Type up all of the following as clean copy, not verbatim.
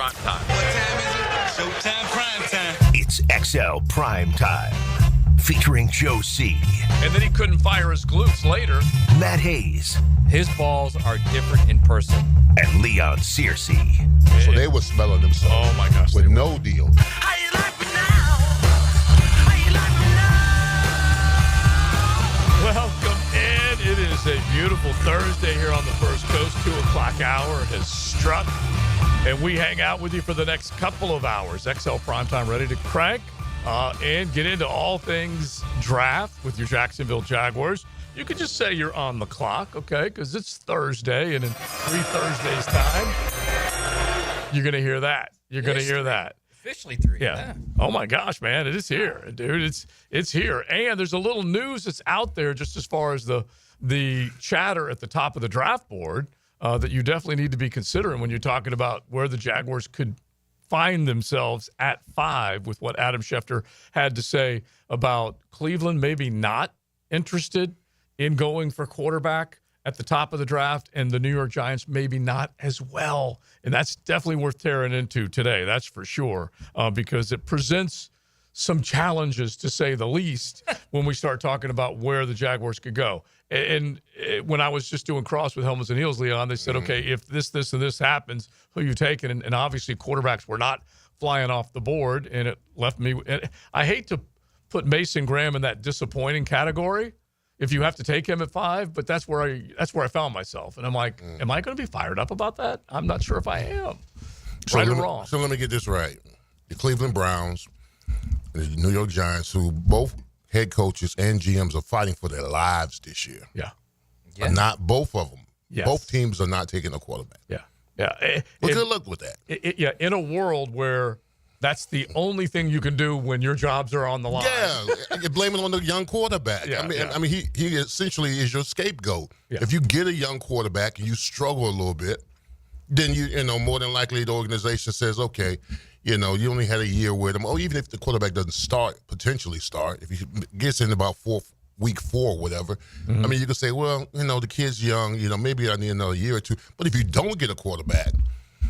Primetime. What time is it? Showtime Primetime. It's XL Primetime, featuring Joe C. And then he couldn't fire his glutes later. Matt Hayes. His balls are different in person. And Leon Searcy. So they were smelling themselves. Oh, my gosh. With no deal. How you like me now? How you like me now? Welcome in. It is a beautiful Thursday here on the First Coast. 2 o'clock hour has struck. And we hang out with you for the next couple of hours. XL Primetime ready to crank and get into all things draft with your Jacksonville Jaguars. You could just say you're on the clock, okay, because it's Thursday, and in 3 Thursdays' time, you're going to hear that. You're going to hear that. Officially 3. Yeah. Oh, my gosh, man. It is here, dude. It's here. And there's a little news that's out there just as far as the chatter at the top of the draft board that you definitely need to be considering when you're talking about where the Jaguars could find themselves at 5 with what Adam Schefter had to say about Cleveland maybe not interested in going for quarterback at the top of the draft, and the New York Giants maybe not as well. And that's definitely worth tearing into today, that's for sure, because it presents some challenges, to say the least, when we start talking about where the Jaguars could go. And when I was just doing cross with helmets and heels, Leon, they said, okay, if this, and this happens, who are you taking? And obviously quarterbacks were not flying off the board, and it left me – and I hate to put Mason Graham in that disappointing category if you have to take him at 5, but that's where I found myself. And I'm like, am I going to be fired up about that? I'm not sure if I am. Right or wrong. So let me get this right. The Cleveland Browns and the New York Giants, who both head coaches and GMs are fighting for their lives this year. Yeah. Are not both of them. Yes. Both teams are not taking a quarterback. Yeah. Yeah. Well, good luck with that. Yeah. In a world where that's the only thing you can do when your jobs are on the line. Yeah, you blame it on the young quarterback. Yeah, I mean, he essentially is your scapegoat. Yeah. If you get a young quarterback and you struggle a little bit, then you know more than likely the organization says, okay, you only had a year with him. Or even if the quarterback doesn't potentially start, if he gets in about week 4 or whatever, I mean, you can say, well, the kid's young, maybe I need another year or 2. But if you don't get a quarterback,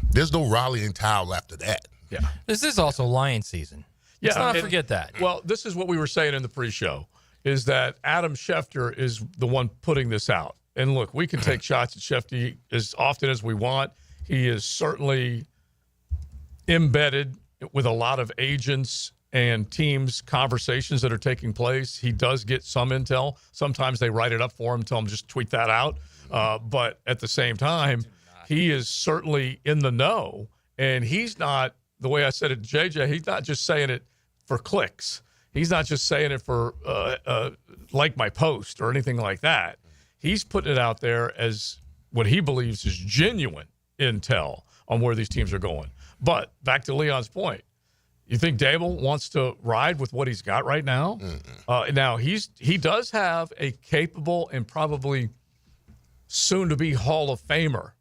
there's no rallying towel after that. Yeah. This is also Lion season. Let's not forget that. Well, this is what we were saying in the pre-show, is that Adam Schefter is the one putting this out. And look, we can take shots at Schefter as often as we want. He is certainly embedded with a lot of agents and teams' conversations that are taking place. He does get some intel. Sometimes they write it up for him, tell him just tweet that out. But at the same time, he is certainly in the know. And he's not, the way I said it to JJ, he's not just saying it for clicks. He's not just saying it for like my post or anything like that. He's putting it out there as what he believes is genuine intel on where these teams are going. But back to Leon's point, you think Dable wants to ride with what he's got right now? Now, he does have a capable and probably soon-to-be Hall of Famer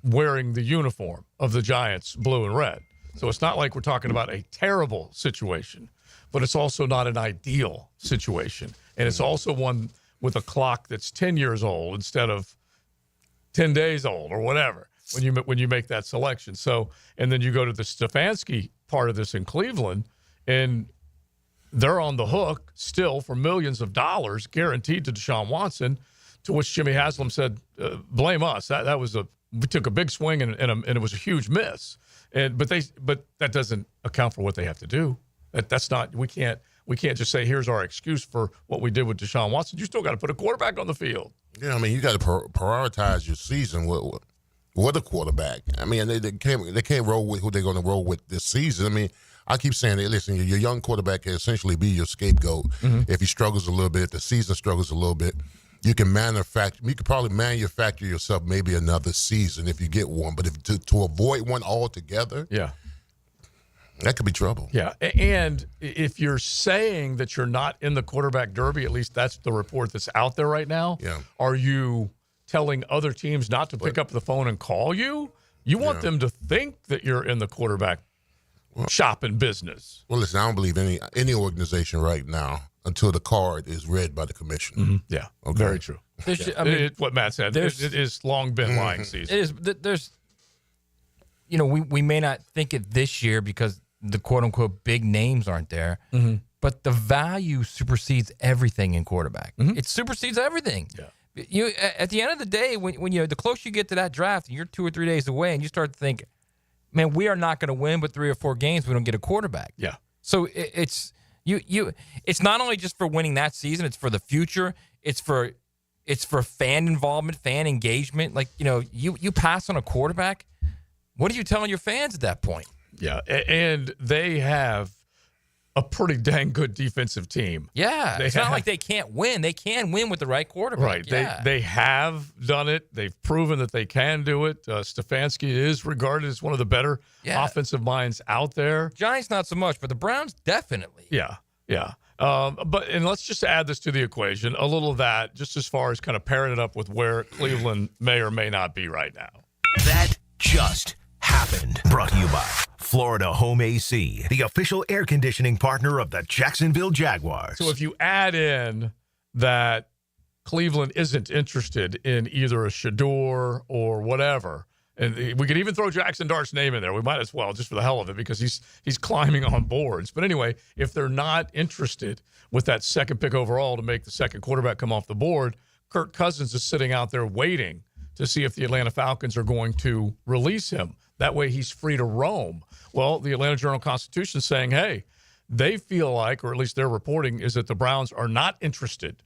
wearing the uniform of the Giants, blue and red. So it's not like we're talking about a terrible situation, but it's also not an ideal situation. And it's also one with a clock that's 10 years old instead of 10 days old or whatever when you make that selection. So, and then you go to the Stefanski part of this in Cleveland, and they're on the hook still for millions of dollars guaranteed to Deshaun Watson, to which Jimmy Haslam said, blame us. We took a big swing and it was a huge miss. But that doesn't account for what they have to do. That's not, we can't just say, here's our excuse for what we did with Deshaun Watson. You still got to put a quarterback on the field. Yeah, I mean, you got to prioritize your season with a quarterback. I mean, they can't roll with who they're going to roll with this season. I mean, I keep saying, listen, your young quarterback can essentially be your scapegoat. If he struggles a little bit, if the season struggles a little bit, you can probably manufacture yourself maybe another season if you get one. But to avoid one altogether, yeah, that could be trouble. Yeah, and if you're saying that you're not in the quarterback derby, at least that's the report that's out there right now. Yeah. Are you telling other teams not to pick up the phone and call you? You want them to think that you're in the quarterback shopping business. Well, listen, I don't believe any organization right now until the card is read by the commissioner. Yeah, okay. Very true. What Matt said. It is long been lying season. It is. There's, we may not think it this year because the quote-unquote big names aren't there, but the value supersedes everything in quarterback. It supersedes everything. Yeah. You at the end of the day, when the closer you get to that draft, and you're 2 or 3 days away, and you start to think, man, we are not going to win but 3 or 4 games. We don't get a quarterback. Yeah. So it's not only just for winning that season; it's for the future. It's for fan involvement, fan engagement. Like you pass on a quarterback. What are you telling your fans at that point? Yeah, and they have a pretty dang good defensive team. Yeah, it's not like they can't win. They can win with the right quarterback. Right. Yeah. They have done it. They've proven that they can do it. Stefanski is regarded as one of the better offensive minds out there. Giants not so much, but the Browns definitely. Yeah. And let's just add this to the equation, a little of that, just as far as kind of pairing it up with where Cleveland may or may not be right now. That just happened. Brought to you by Florida Home AC, the official air conditioning partner of the Jacksonville Jaguars. So if you add in that Cleveland isn't interested in either a Shador or whatever, and we could even throw Jackson Dart's name in there. We might as well, just for the hell of it, because he's climbing on boards. But anyway, if they're not interested with that second pick overall to make the second quarterback come off the board, Kirk Cousins is sitting out there waiting to see if the Atlanta Falcons are going to release him. That way he's free to roam. Well, the Atlanta Journal-Constitution is saying, hey, they feel like, or at least their reporting, is that the Browns are not interested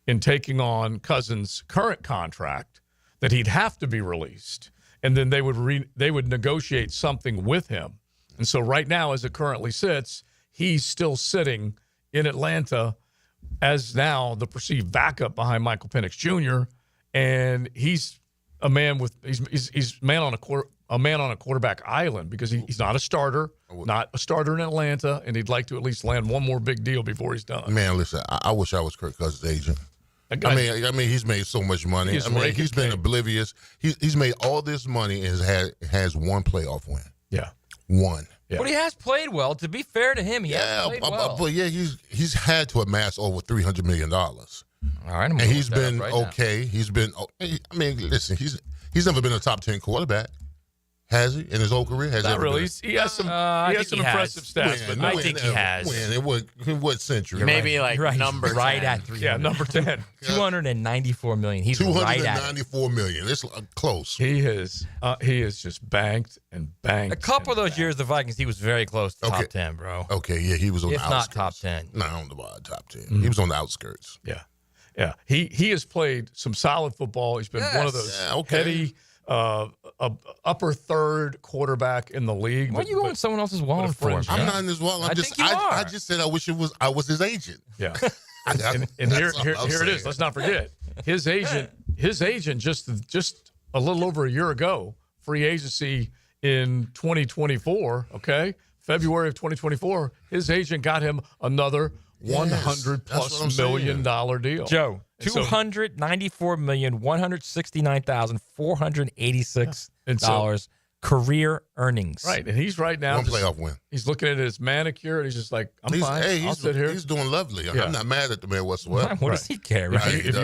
in taking on Cousins' current contract, that he'd have to be released, and then they would negotiate something with him. And so right now, as it currently sits, he's still sitting in Atlanta as now the perceived backup behind Michael Penix Jr., and he's a man with he's a man on a quarterback island because he's not a starter in Atlanta, and he'd like to at least land one more big deal before he's done. Man, listen, I wish I was Kirk Cousins' agent. I mean, he's made so much money. He's been oblivious. He's made all this money and has one playoff win. Yeah, one. Yeah. But he has played well. To be fair to him, he has played well. But he's had to amass over $300 million. All right, and he's been okay. Now. He's been. I mean, listen, he's never been a top 10 quarterback. Has he in his whole career? Not really. He has some impressive stats, but I think he has. In what century? Maybe number 10. Right at 300. Yeah, number 10. $294 million. He's right at it. $294 million. It's close. He is just banked and banked. A couple of those years, the Vikings, he was very close to top 10, bro. Okay, yeah, he was on the outskirts. If not top 10. No, on the top 10. Mm-hmm. He was on the outskirts. Yeah. He has played some solid football. He's been one of those heady, upper third quarterback in the league. Why are you going someone else's wall for him? I'm not in his wall. I just said I wish I was his agent. Yeah. and here it is. Let's not forget his agent just a little over a year ago, free agency in 2024. Okay, February of 2024, his agent got him another $100+ million deal. Joe, $294,169,486 career earnings. Right, and he's right now one playoff win. He's looking at his manicure, and he's just like, I'm fine. Hey, I'll sit here. He's doing lovely. I'm not mad at the man whatsoever. What does he care? Right? If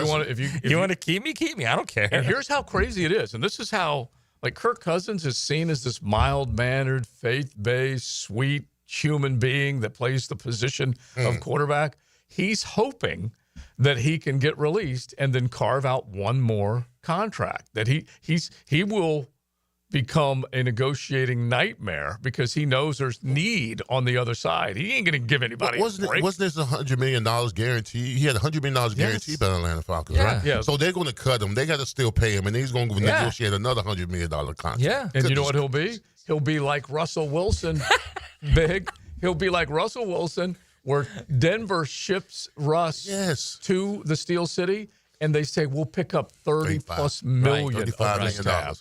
you want to keep me. I don't care. And here's how crazy it is, and this is how Kirk Cousins is seen as this mild-mannered, faith-based, sweet human being that plays the position of quarterback. He's hoping that he can get released and then carve out one more contract, that he will become a negotiating nightmare because he knows there's need on the other side. He ain't going to give anybody a break. Wasn't this $100 million guarantee? He had $100 million guaranteed by the Atlanta Falcons, right? Yeah. So they're going to cut him. They got to still pay him, and he's going to negotiate another $100 million contract. Yeah. And you know what he'll be? He'll be like Russell Wilson, big. He'll be like Russell Wilson, where Denver ships Russ to the Steel City, and they say we'll pick up $30+ million. $35 million.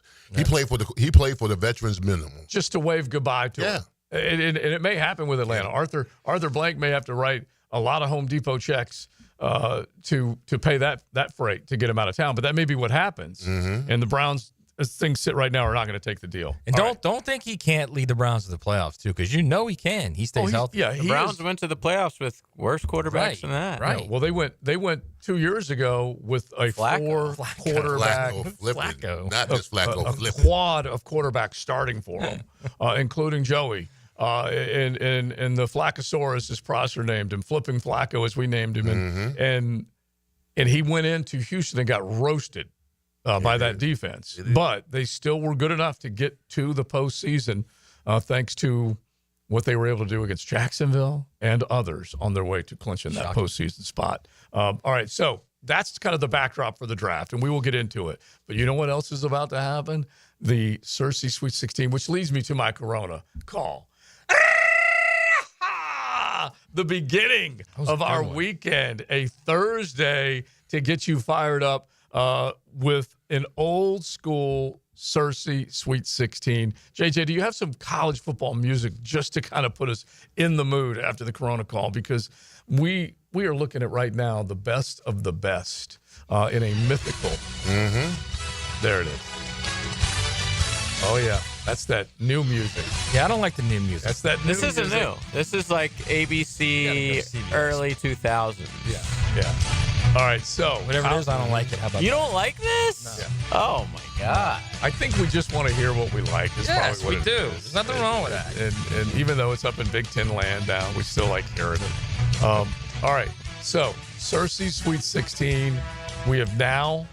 He played for the veterans minimum just to wave goodbye to him. And it may happen with Atlanta. Arthur Blank may have to write a lot of Home Depot checks to pay that freight to get him out of town, but that may be what happens. Mm-hmm. And the Browns as things sit right now, are not going to take the deal. And All don't think he can't lead the Browns to the playoffs too, because you know he can. He stays healthy. Yeah, The Browns went to the playoffs with worse quarterbacks than that. Right. Well, they went 2 years ago with a Flacco. four-quarterback, Flacco flipping. Flacco. Not just Flacco a flipping. quad of quarterbacks starting for him, including Joey. And the Flaccosaurus, as Prosser named him, Flipping Flacco, as we named him, and he went into Houston and got roasted by that defense. But they still were good enough to get to the postseason, thanks to what they were able to do against Jacksonville and others on their way to clinching that postseason spot. All right, so that's kind of the backdrop for the draft, and we will get into it. But you know what else is about to happen? The Searcy Sweet 16, which leads me to my Corona call. The beginning of our weekend, a Thursday, to get you fired up with an old school Searcy Sweet 16. JJ, do you have some college football music just to kind of put us in the mood after the Corona call? Because we are looking at right now the best of the best in a mythical. There it is. Oh, yeah. That's that new music. Yeah, I don't like the new music. That's that new This isn't music. new. This is like ABC early 2000s. Yeah. All right, so. Whatever it is, I don't like it. How about You that? don't like this? No. Oh, my God. I think we just want to hear what we like. Is Yes, probably what we it do. is. There's nothing wrong with that. And even though it's up in Big Ten land now, we still like hearing it. All right, so Searcy Sweet 16. We have now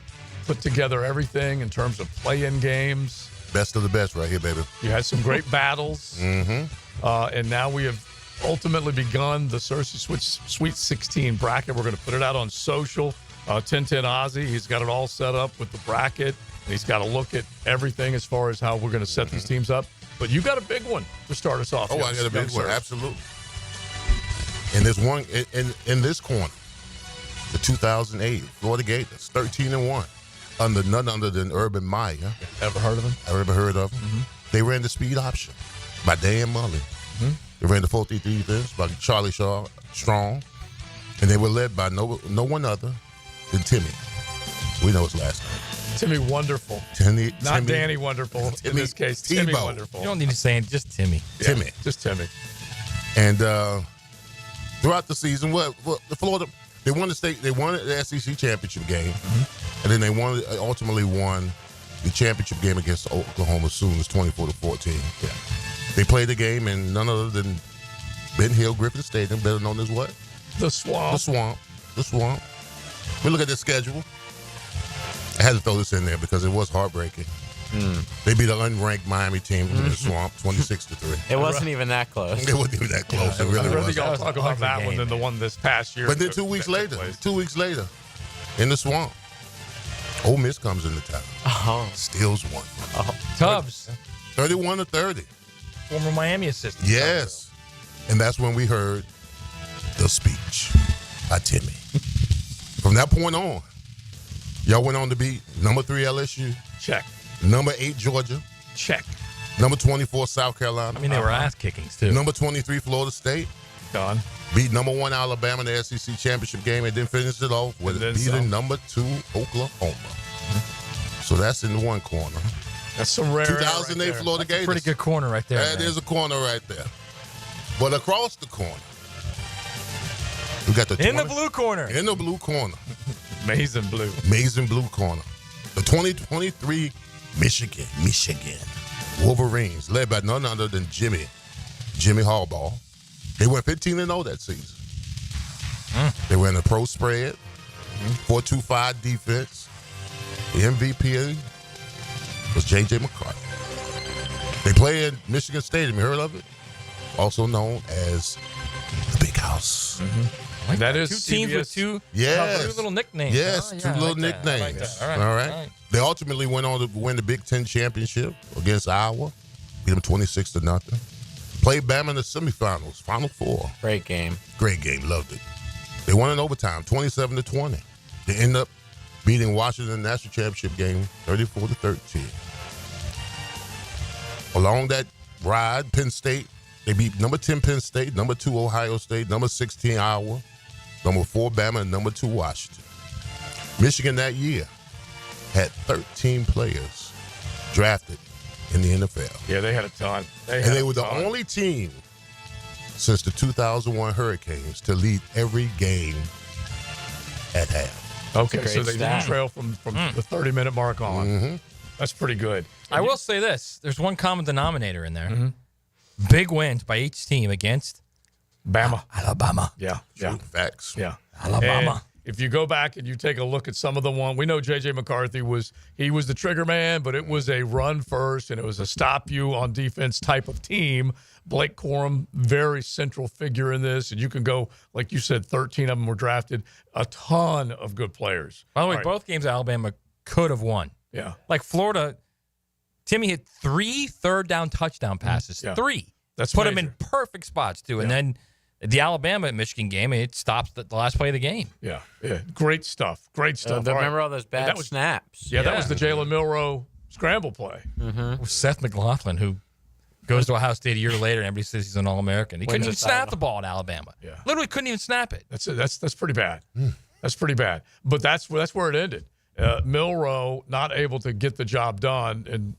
put together everything in terms of play-in games. Best of the best right here, baby. You had some great battles. And now we have ultimately begun the Searcy Sweet 16 bracket. We're going to put it out on social. 1010 Ozzy, he's got it all set up with the bracket. And he's got to look at everything as far as how we're going to set these teams up. But you got a big one to start us off. Oh, I got a big one. Search. Absolutely. And there's one in this corner, the 2008 Florida Gators, 13-1. Under none other than Urban Meyer. Ever heard of him? Ever heard of him? They ran the speed option by Dan Mullen. They ran the 4-3 defense by Charlie Strong. And they were led by no one other than Timmy. We know his last name. Timmy Wonderful. Not Danny Wonderful in this case. Timmy Tebow. Wonderful. You don't need to say it, just Timmy. Yeah, Timmy. Just Timmy. And throughout the season, the Florida, they won the SEC championship game, and then they ultimately won the championship game against Oklahoma Sooners, 24-14. Yeah. They played the game in none other than Ben Hill Griffin Stadium, better known as what? The Swamp. The Swamp. We look at the schedule. I had to throw this in there because it was heartbreaking. They beat an unranked Miami team in the Swamp, 26-3. It wasn't even that close. It wasn't even that close. It really I'd rather wasn't. y'all was talk an about ugly that one game. than the one this past year. But then 2 weeks later, in the Swamp, Ole Miss comes into town. Oh. Steals one. Tubbs, 31-30. former Miami assistant. Yes. And that's when we heard the speech by Timmy. From that point on, y'all went on to beat number 3 LSU, Check. number 8 Georgia, Check. number 24 South Carolina, I mean, they were ass kickings too. number 23 Florida State, Done. beat number 1 Alabama in the SEC championship game, and then finished it off with And then beating some. number 2 Oklahoma. So that's in the one corner. That's some rare. 2008 right there. Florida Gators. Pretty good corner right there. That man. is a corner right there. But across the corner, we got the In the 20 blue corner. In the blue corner, Amazing blue. amazing blue corner, the 2023 Michigan Wolverines, led by none other than Jimmy Harbaugh. They went 15-0 that season. They were in the pro spread, 4-2-5 defense. The MVP was J.J. McCarthy. They play in Michigan Stadium. You heard of it? Also known as the Big House. Like That is two teams with CBS. two, Yes. two little nicknames. Yes, Oh, yeah, two I little like that. I like nicknames. that. All right. They ultimately went on to win the Big Ten championship against Iowa. Beat them 26-0. Played Bama in the semifinals, Final Four. Great game. Great game, loved it. They won in overtime, 27-20. They end up beating Washington in the national championship game, 34-13. Along that ride, Penn State, they beat number 10 Penn State, number 2 Ohio State, number 16 Iowa, number 4 Bama, and number 2 Washington. Michigan that year had 13 players drafted in the NFL. Yeah, they had a ton. They were the only team since the 2001 Hurricanes to lead every game at half. Okay, That's a so great they stat. didn't trail from the 30-minute mark on. Mm-hmm. That's pretty good. I will say this. There's one common denominator in there. Mm-hmm. Big wins by each team against Bama. Alabama. Yeah. Facts. Yeah. Alabama. And if you go back and you take a look at some of the one, we know J.J. McCarthy was the trigger man, but it was a run first and it was a stop you on defense type of team. Blake Corum, very central figure in this. And you can go, like you said, 13 of them were drafted. A ton of good players. By the way, All right. both games Alabama could have won. Yeah. Like Florida, Timmy hit 3 third-down touchdown passes. Yeah. 3. That's Put them major. in perfect spots, too. And Yeah. then the Alabama-Michigan game, it stops the last play of the game. Yeah. Great stuff. Great stuff. All right. Remember all those bad that was- snaps? Yeah, that was the Jalen Milroe scramble play. It was Seth McLaughlin, who goes to Ohio State a year later, and everybody says he's an All-American. He couldn't even the snap title. the ball at Alabama. Yeah. Literally couldn't even snap it. That's pretty bad. That's pretty bad. But that's where it ended. Milroe not able to get the job done, and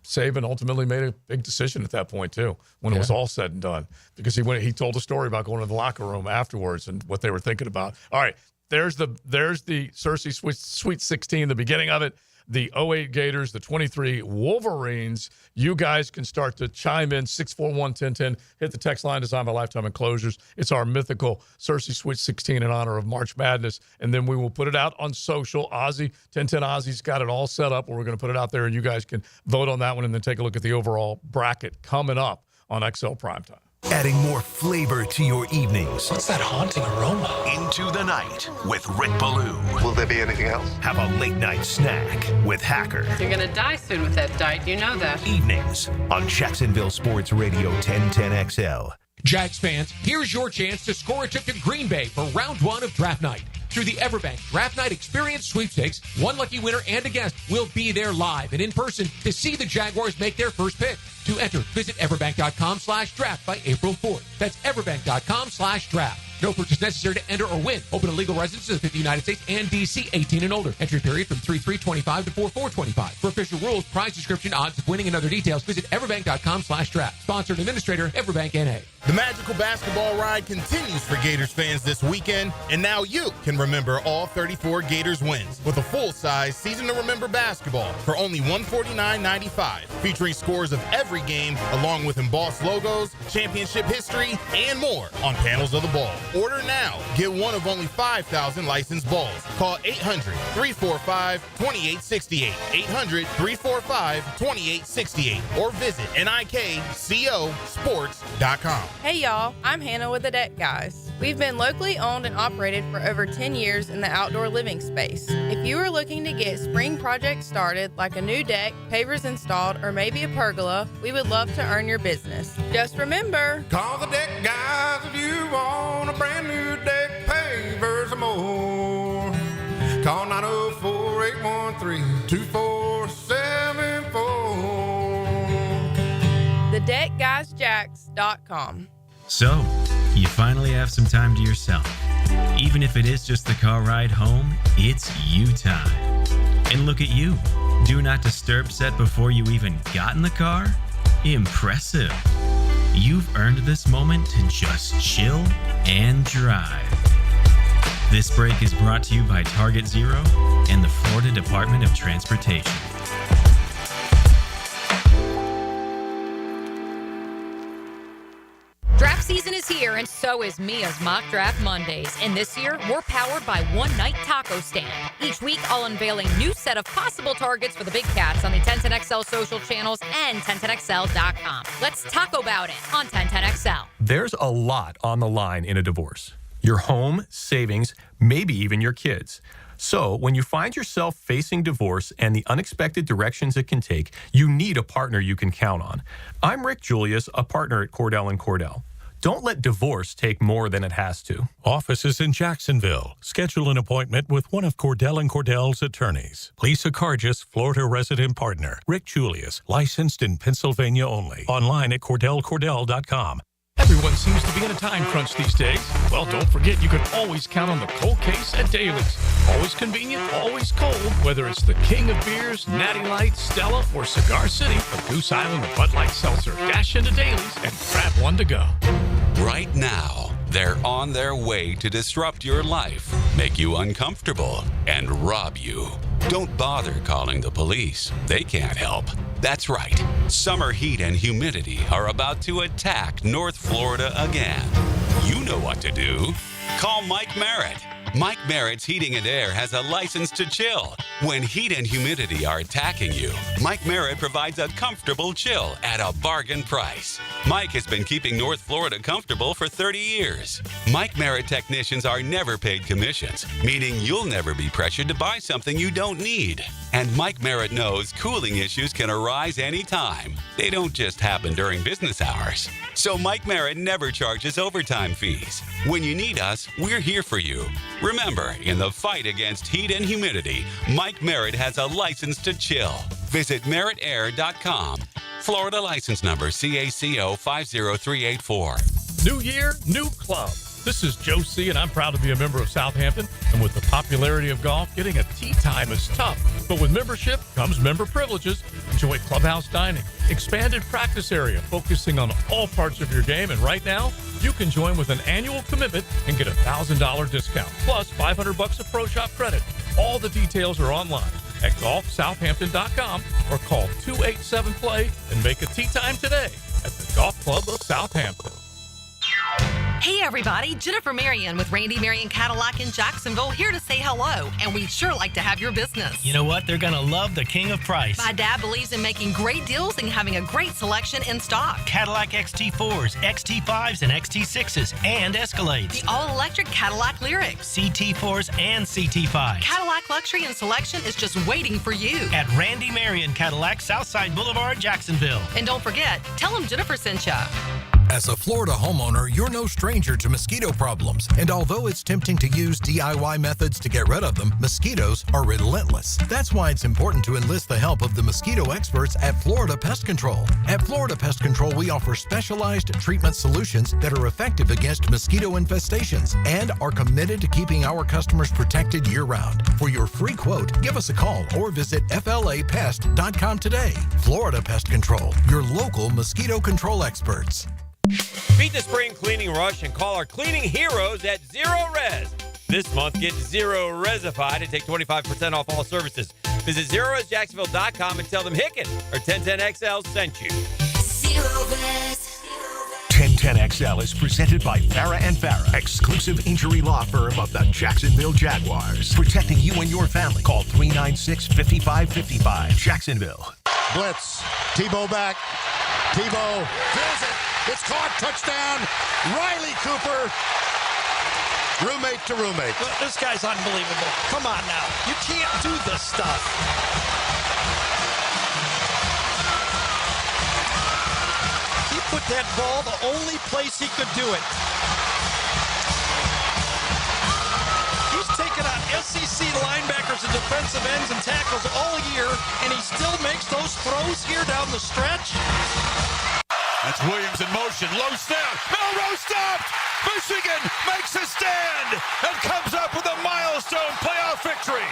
Saban ultimately made a big decision at that point too, when it was all said and done, because he told a story about going to the locker room afterwards and what they were thinking about. All right, there's the Searcy Sweet 16, the beginning of it. The 08 Gators, the 23 Wolverines. You guys can start to chime in, 641-1010. Hit the text line designed by Lifetime Enclosures. It's our mythical Searcy Sweet 16 in honor of March Madness. And then we will put it out on social. Ozzy, 1010 Ozzy's got it all set up. We're going to put it out there, and you guys can vote on that one and then take a look at the overall bracket coming up on XL Primetime. Adding more flavor to your evenings. What's that haunting aroma? Into the night with Rick Ballou. Will there be anything else? Have a late night snack with Hacker. You're gonna die soon with that diet, you know that. Evenings on Jacksonville Sports Radio 1010 XL. Jags fans, here's your chance to score a trip to Green Bay for round 1 of draft night. Through the Everbank Draft Night Experience Sweepstakes, one lucky winner and a guest will be there live and in person to see the Jaguars make their first pick. To enter, visit everbank.com/draft by April 4th. That's everbank.com/draft. No purchase necessary to enter or win. Open to legal residents of the United States and D.C. 18 and older. Entry period from 3/3/25 to 4/4/25. For official rules, prize description, odds of winning, and other details, visit everbank.com/draft. Sponsor and administrator, Everbank N.A. The magical basketball ride continues for Gators fans this weekend, and now you can remember all 34 Gators wins with a full-size Season to Remember basketball for only $149.95, featuring scores of every game along with embossed logos, championship history, and more on panels of the ball. Order now. Get one of only 5,000 licensed balls. Call 800-345-2868, 800-345-2868, or visit nikcosports.com. Hey y'all, I'm Hannah with the Deck Guys. We've been locally owned and operated for over 10 years in the outdoor living space. If you are looking to get spring projects started, like a new deck, pavers installed, or maybe a pergola, we would love to earn your business. Just remember, Call the Deck Guys if you want a brand new deck, pavers, or more. Call 904-813-2474. thedeckguysjacks.com. So, you finally have some time to yourself. Even if it is just the car ride home, it's you time. And look at you. Do not disturb set before you even got in the car? Impressive. You've earned this moment to just chill and drive. This break is brought to you by Target Zero and the Florida Department of Transportation. Draft season is here, and so is Mia's Mock Draft Mondays. And this year, we're powered by One Night Taco Stand. Each week, I'll unveil a new set of possible targets for the big cats on the 1010XL social channels and 1010XL.com. Let's talk about it on 1010XL. There's a lot on the line in a divorce. Your home, savings, maybe even your kids. So when you find yourself facing divorce and the unexpected directions it can take, you need a partner you can count on. I'm Rick Julius, a partner at Cordell & Cordell. Don't let divorce take more than it has to. Offices in Jacksonville. Schedule an appointment with one of Cordell & Cordell's attorneys. Lisa Cargis, Florida resident partner. Rick Julius, licensed in Pennsylvania only. Online at CordellCordell.com. Everyone seems to be in a time crunch these days. Well, don't forget you can always count on the cold case at Daly's. Always convenient, always cold. Whether it's the king of beers, Natty Light, Stella, or Cigar City, or Goose Island or Bud Light Seltzer, dash into Daly's and grab one to go. Right now, they're on their way to disrupt your life, make you uncomfortable, and rob you. Don't bother calling the police. They can't help. That's right. Summer heat and humidity are about to attack North Florida again. You know what to do. Call Mike Merritt. Mike Merritt's Heating and Air has a license to chill. When heat and humidity are attacking you, Mike Merritt provides a comfortable chill at a bargain price. Mike has been keeping North Florida comfortable for 30 years. Mike Merritt technicians are never paid commissions, meaning you'll never be pressured to buy something you don't need. And Mike Merritt knows cooling issues can arise anytime. They don't just happen during business hours. So Mike Merritt never charges overtime fees. When you need us, we're here for you. Remember, in the fight against heat and humidity, Mike Merritt has a license to chill. Visit merrittair.com. Florida license number CACO 50384. New year, new club. This is Joe C., and I'm proud to be a member of Southampton. And with the popularity of golf, getting a tee time is tough. But with membership comes member privileges. Enjoy clubhouse dining, expanded practice area, focusing on all parts of your game. And right now, you can join with an annual commitment and get a $1,000 discount, plus $500 of Pro Shop credit. All the details are online at golfsouthampton.com or call 287-PLAY and make a tee time today at the Golf Club of Southampton. Hey everybody, Jennifer Marion with Randy Marion Cadillac in Jacksonville here to say hello, and we'd sure like to have your business. You know what? They're going to love the king of price. My dad believes in making great deals and having a great selection in stock. Cadillac XT4s, XT5s, and XT6s, and Escalades. The all-electric Cadillac Lyrics. CT4s and CT5s. Cadillac luxury and selection is just waiting for you. At Randy Marion Cadillac, Southside Boulevard, Jacksonville. And don't forget, tell them Jennifer sent you. As a Florida homeowner, you're no stranger to mosquito problems. And although it's tempting to use DIY methods to get rid of them, mosquitoes are relentless. That's why it's important to enlist the help of the mosquito experts at Florida Pest Control. At Florida Pest Control, we offer specialized treatment solutions that are effective against mosquito infestations and are committed to keeping our customers protected year-round. For your free quote, give us a call or visit flapest.com today. Florida Pest Control, your local mosquito control experts. Beat the spring cleaning rush and call our cleaning heroes at Zero Res. This month, get Zero Resified and take 25% off all services. Visit ZeroResJacksonville.com and tell them Hicken or 1010XL sent you. Zero Res. 1010XL is presented by Farah and Farah, exclusive injury law firm of the Jacksonville Jaguars. Protecting you and your family. Call 396-5555. Jacksonville. Blitz. Tebow back. Tebow fills it. It's caught. Touchdown. Riley Cooper. Roommate to roommate. Look, this guy's unbelievable. Come on now. You can't do this stuff. He put that ball the only place he could do it. He's taken on SEC linebackers and defensive ends and tackles all year, and he still makes those throws here down the stretch. That's Williams in motion. Low snap. Milroe stopped. Michigan makes a stand and comes up with a milestone playoff victory.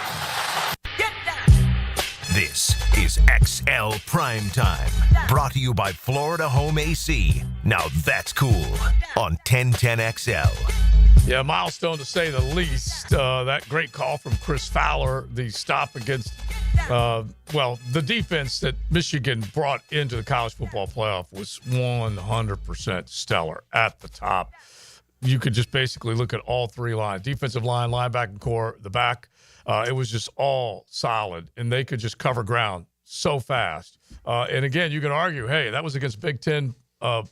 This is XL Primetime, brought to you by Florida Home AC. Now that's cool on 1010XL. Yeah, milestone to say the least. That great call from Chris Fowler, the stop against, the defense that Michigan brought into the college football playoff was 100% stellar at the top. You could just basically look at all three lines, defensive line, linebacking core, the back. It was just all solid, and they could just cover ground so fast. And again, you can argue, hey, that was against Big Ten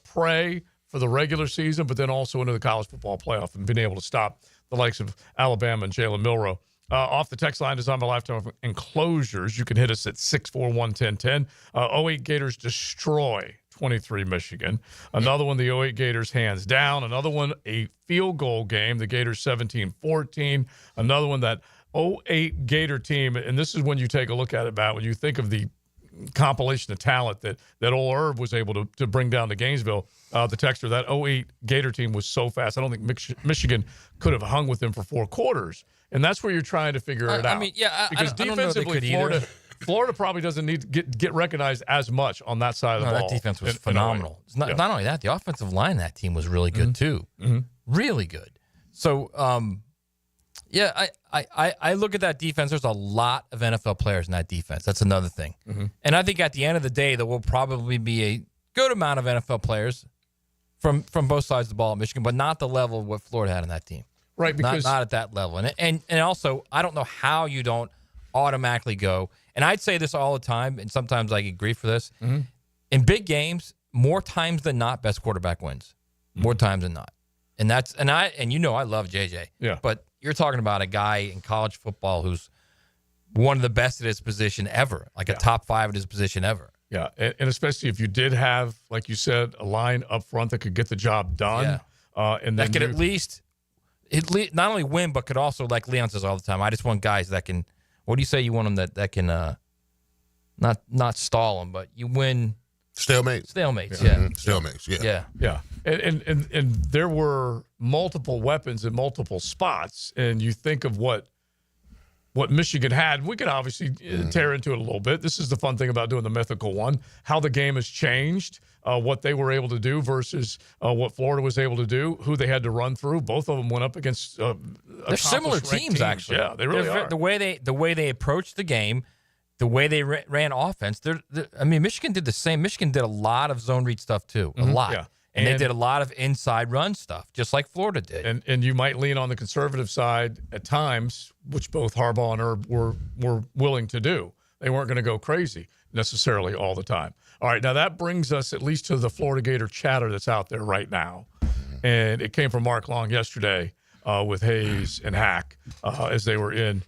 prey for the regular season, but then also into the college football playoff and being able to stop the likes of Alabama and Jalen Milroe. Off the text line, designed by Lifetime Enclosures, you can hit us at 641-1010. 08 Gators destroy 23 Michigan. Another one, the 08 Gators hands down. Another one, a field goal game, the Gators 17-14. Another one, that 08 Gator team, and this is when you take a look at it, Matt, when you think of the compilation of talent that old Herb was able to bring down to Gainesville. The texter, that 08 Gator team was so fast. I don't think Michigan could have hung with them for 4 quarters. And that's where you're trying to figure it out. Because defensively, Florida probably doesn't need to get recognized as much on that side of the ball. That defense was phenomenal. It's not only that, the offensive line of that team was really good too. Really good. So, I look at that defense. There's a lot of NFL players in that defense. That's another thing. And I think at the end of the day, there will probably be a good amount of NFL players from both sides of the ball at Michigan, but not the level of what Florida had in that team. Right, because not at that level. And also, I don't know how you don't automatically go. And I'd say this all the time, and sometimes I get grief for this. In big games, more times than not, best quarterback wins. More times than not. And I love JJ. Yeah. But you're talking about a guy in college football who's one of the best at his position ever, like a top 5 at his position ever. Yeah, and especially if you did have, like you said, a line up front that could get the job done. And that could at least not only win, but could also, like Leon says all the time, I just want guys that can, what do you say you want them that can not stall them, but you win. Stalemates, yeah. Stalemates, yeah. Yeah. And there were multiple weapons in multiple spots, and you think of what Michigan had. We could obviously tear into it a little bit. This is the fun thing about doing the mythical one, how the game has changed, what they were able to do versus what Florida was able to do, who they had to run through. Both of them went up against they're similar teams, actually. Yeah, they really are. The way they approached the game, the way they ran offense. Michigan did the same. Michigan did a lot of zone read stuff too, a lot. Yeah. And they did a lot of inside run stuff, just like Florida did. And you might lean on the conservative side at times, which both Harbaugh and Herb were willing to do. They weren't going to go crazy necessarily all the time. All right, now that brings us at least to the Florida Gator chatter that's out there right now. And it came from Mark Long yesterday with Hayes and Hack as they were in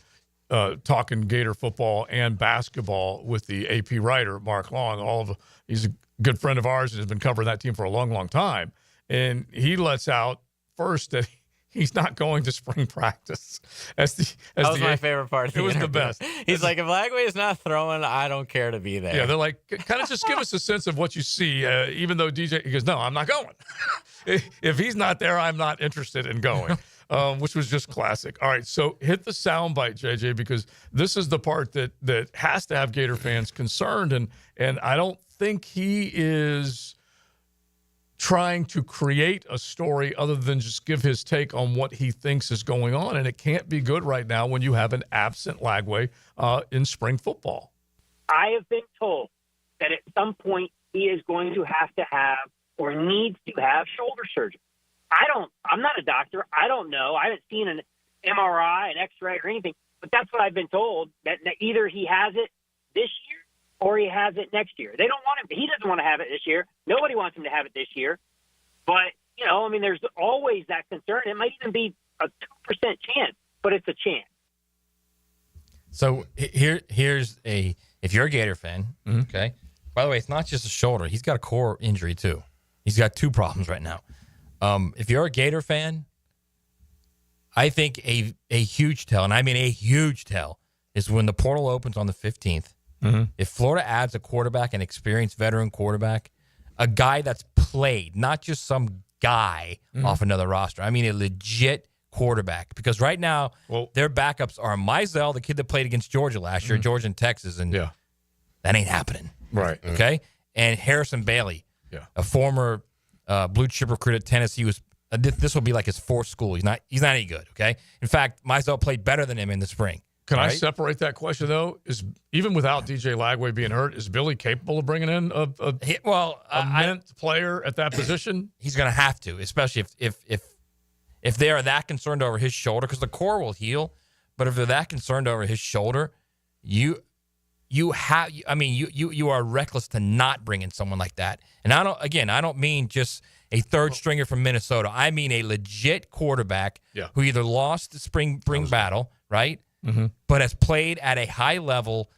talking Gator football and basketball with the AP writer, Mark Long. He's a good friend of ours and has been covering that team for a long, long time. And he lets out first that he's not going to spring practice. That was my favorite part of the interview. It was the best. He's like, if Lagway is not throwing, I don't care to be there. Yeah, they're like, kind of just give us a sense of what you see, even though DJ, he goes, no, I'm not going. If he's not there, I'm not interested in going, which was just classic. All right, so hit the soundbite, JJ, because this is the part that has to have Gator fans concerned, and I don't think he is trying to create a story other than just give his take on what he thinks is going on, and it can't be good right now when you have an absent Lagway in spring football. I have been told that at some point he is going to have or needs to have shoulder surgery. I'm not a doctor. I don't know. I haven't seen an MRI, an X-ray, or anything, but that's what I've been told, that either he has it this year or he has it next year. They don't want him. He doesn't want to have it this year. Nobody wants him to have it this year. But, there's always that concern. It might even be a 2% chance, but it's a chance. So here's if you're a Gator fan, okay, by the way, it's not just a shoulder. He's got a core injury too. He's got 2 problems right now. If you're a Gator fan, I think a huge tell, and I mean a huge tell, is when the portal opens on the 15th. If Florida adds a quarterback, an experienced veteran quarterback, a guy that's played, not just some guy off another roster. I mean a legit quarterback. Because right now, their backups are Mizell, the kid that played against Georgia last year, Georgia and Texas, and that ain't happening. Right. Okay? And Harrison Bailey, a former blue chip recruit at Tennessee, this will be like his 4th school. He's not any good, okay? In fact, Mizell played better than him in the spring. Can I separate that question, though? Is even without DJ Lagway being hurt, is Billy capable of bringing in a mint player at that position? He's going to have to, especially if they are that concerned over his shoulder, because the core will heal. But if they're that concerned over his shoulder, you are reckless to not bring in someone like that. And I don't mean just a third stringer from Minnesota. I mean a legit quarterback who either lost the spring battle, right? But has played at a high level,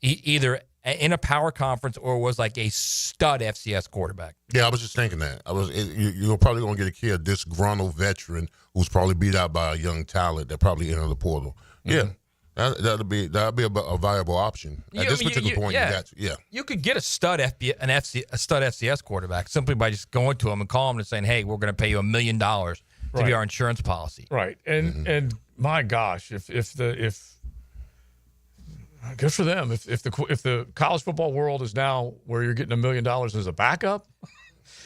either in a power conference or was like a stud FCS quarterback. Yeah, I was just thinking that. You're probably going to get a kid, disgruntled veteran who's probably beat out by a young talent that probably entered the portal. Yeah, That'd be a viable option at this particular point. You got to, You could get a stud FCS quarterback simply by just going to him and calling him and saying, "Hey, we're going to pay you $1 million to be our insurance policy." Right, and my gosh, if good for them. If the college football world is now where you're getting $1 million as a backup.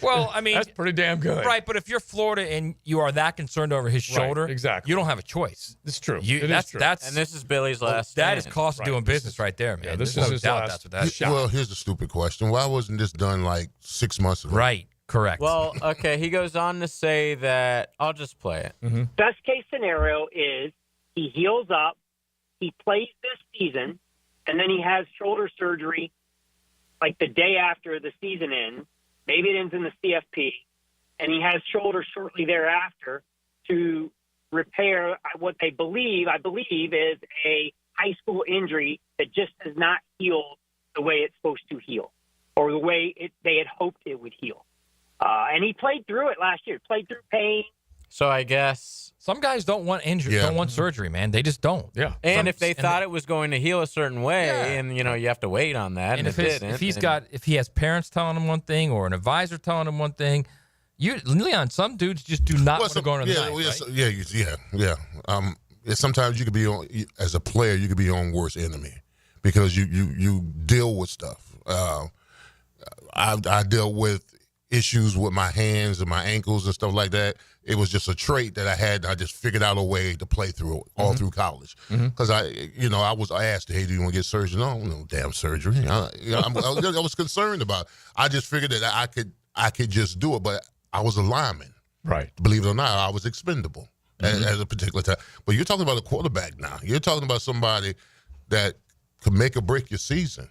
Well, I mean, that's pretty damn good. Right, but if you're Florida and you are that concerned over his shoulder, exactly, you don't have a choice. It's true. That's true. And this is Billy's last. That is cost of doing business right there, man. Yeah, this There's is no his doubt last. that's what that is. Well, here's the stupid question: why wasn't this done like 6 months ago? Right. Correct. Well, okay. He goes on to say that I'll just play it. Mm-hmm. Best case scenario is he heals up, he plays this season, and then he has shoulder surgery like the day after the season ends. Maybe it ends in the CFP, and he has shoulder shortly thereafter to repair what I believe is a high school injury that just has not healed the way it's supposed to heal, or the way they had hoped it would heal. And he played through it last year, played through pain. So I guess some guys don't want injury, don't want surgery, man. They just don't. Yeah. And if they thought it was going to heal a certain way, and you have to wait on that, and if it didn't. If he has parents telling him one thing or an advisor telling him one thing, Leon, some dudes just do not want to go into the night, right? Sometimes you could be on, as a player, you could be your own worst enemy because you deal with stuff. I dealt with issues with my hands and my ankles and stuff like that. It was just a trait that I had. I just figured out a way to play through it all through college. Because I was asked, "Hey, do you want to get surgery?" No damn surgery. I was concerned about it. I just figured that I could just do it. But I was a lineman. Right. Believe it or not, I was expendable at a particular time. But you're talking about a quarterback now. You're talking about somebody that could make or break your season.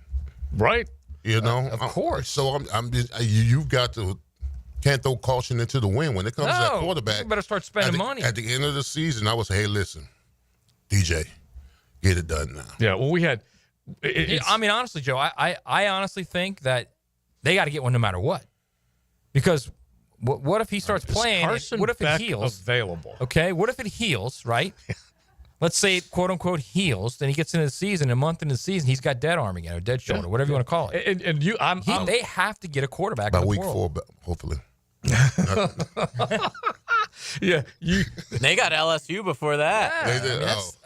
Right. Of course. So you've got to can't throw caution into the wind when it comes to that quarterback. You better start spending money at the end of the season. I would say, hey, listen, DJ, get it done now. Yeah. Well, we had. I mean, honestly, Joe, I honestly think that they got to get one no matter what, because what if he starts playing? What if it heals? Available. Okay. What if it heals? Right. Let's say it, quote unquote, heals. Then he gets into the season. A month into the season, he's got dead arm again, or dead shoulder, whatever you want to call it. They have to get a quarterback by in the week world. 4, hopefully. Yeah, they got LSU before that.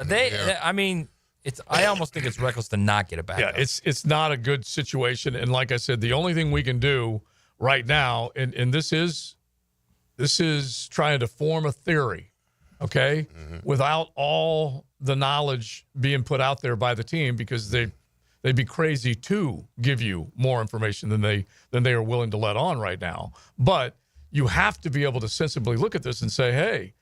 They did. I mean, I almost think it's reckless to not get a backup. Yeah, it's not a good situation. And like I said, the only thing we can do right now, and this is trying to form a theory, okay, without all the knowledge being put out there by the team, because they'd be crazy to give you more information than they are willing to let on right now. But you have to be able to sensibly look at this and say, hey,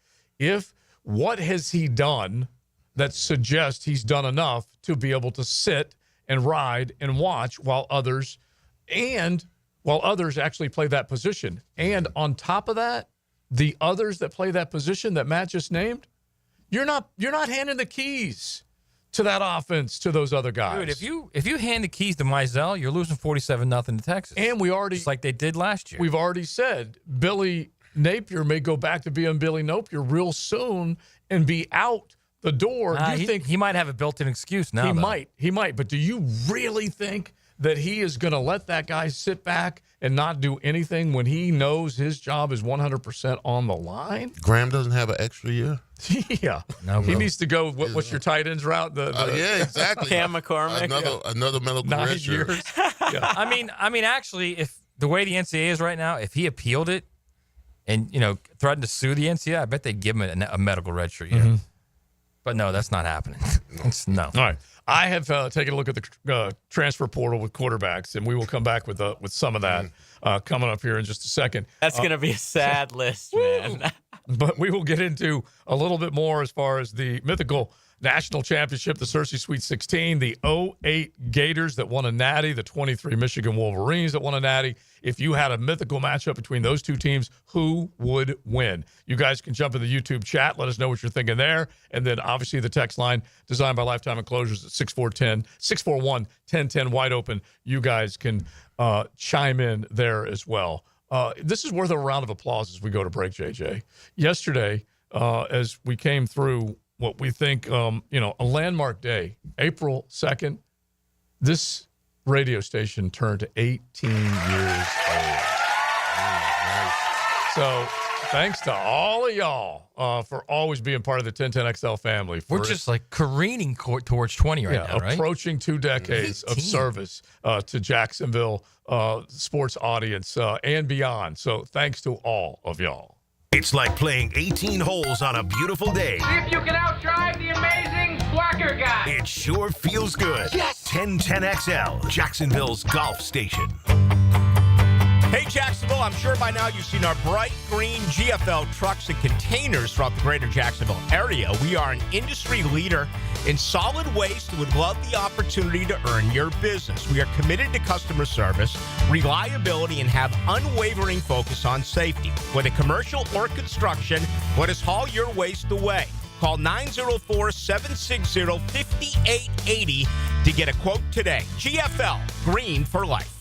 what has he done that suggests he's done enough to be able to sit and ride and watch while others actually play that position. And on top of that, the others that play that position that Matt just named, you're not handing the keys to that offense to those other guys. Dude, if you hand the keys to Mizell, you're losing 47-0 to Texas. And just like they did last year. We've already said Billy Napier may go back to being Billy Napier real soon and be out the door. You think he might have a built-in excuse now? He might. But do you really think that he is going to let that guy sit back and not do anything when he knows his job is 100% on the line? Graham doesn't have an extra year. Yeah, no, he needs to go. What's your tight ends route? Yeah, exactly. Cam McCormick. Another medical 9 years. Yeah. I mean, actually, if the way the NCAA is right now, if he appealed it and threatened to sue the NCAA, I bet they'd give him a medical redshirt year. But no, that's not happening. No. All right. I have taken a look at the transfer portal with quarterbacks, and we will come back with some of that coming up here in just a second. That's going to be a sad list, man. But we will get into a little bit more as far as the mythical national championship, the Searcy Sweet 16, the 08 Gators that won a natty, the 23 Michigan Wolverines that won a natty. If you had a mythical matchup between those two teams, who would win? You guys can jump in the YouTube chat. Let us know what you're thinking there. And then obviously the text line designed by Lifetime Enclosures at 641-1010 wide open. You guys can chime in there as well. This is worth a round of applause as we go to break, JJ. Yesterday, as we came through what we think, a landmark day, April 2nd, this radio station turned 18 years old. So thanks to all of y'all for always being part of the 1010XL family. We're just like careening towards 20 right now, right? Approaching 2 decades of service to Jacksonville sports audience and beyond. So thanks to all of y'all. It's like playing 18 holes on a beautiful day. See if you can outdrive the amazing Blacker guy. It sure feels good. Yes! 1010XL, Jacksonville's golf station. Hey, Jacksonville, I'm sure by now you've seen our bright green GFL trucks and containers throughout the greater Jacksonville area. We are an industry leader in solid waste and would love the opportunity to earn your business. We are committed to customer service, reliability, and have unwavering focus on safety. Whether commercial or construction, let us haul your waste away. Call 904-760-5880 to get a quote today. GFL, green for life.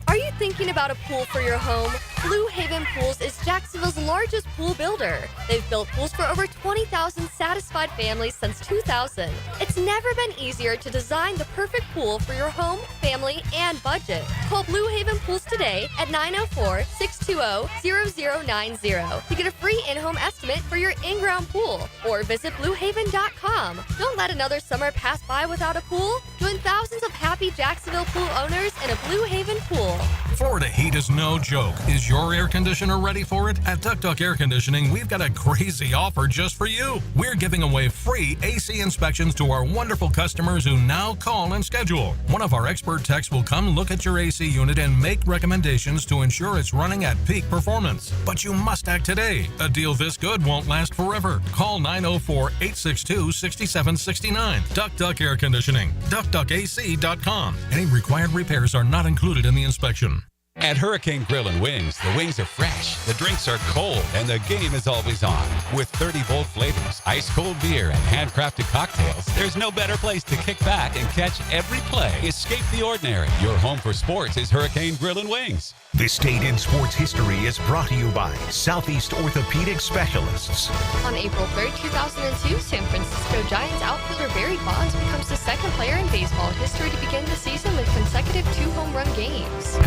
Are you thinking about a pool for your home? Blue Haven Pools is Jacksonville's largest pool builder. They've built pools for over 20,000 satisfied families since 2000. It's never been easier to design the perfect pool for your home, family, and budget. Call Blue Haven Pools today at 904-620-0090 to get a free in-home estimate for your in-ground pool, or visit bluehaven.com. Don't let another summer pass by without a pool. Join thousands of happy Jacksonville pool owners in a Blue Haven pool. Florida heat is no joke. Is your air conditioner ready for it? At Duck Duck Air Conditioning, we've got a crazy offer just for you. We're giving away free AC inspections to our wonderful customers who now call and schedule. One of our expert techs will come look at your AC unit and make recommendations to ensure it's running at peak performance. But you must act today. A deal this good won't last forever. Call 904-862-6769. Duck Duck Air Conditioning. DuckDuckAC.com. Any required repairs are not included in the inspection. At Hurricane Grill and Wings, the wings are fresh, the drinks are cold, and the game is always on. With 30 bold flavors, ice-cold beer, and handcrafted cocktails, there's no better place to kick back and catch every play. Escape the ordinary. Your home for sports is Hurricane Grill and Wings. This Day in Sports History is brought to you by Southeast Orthopedic Specialists. On April 3rd, 2002, San Francisco Giants outfielder Barry Bonds becomes the second player in baseball history to begin the season with consecutive 2 home run games.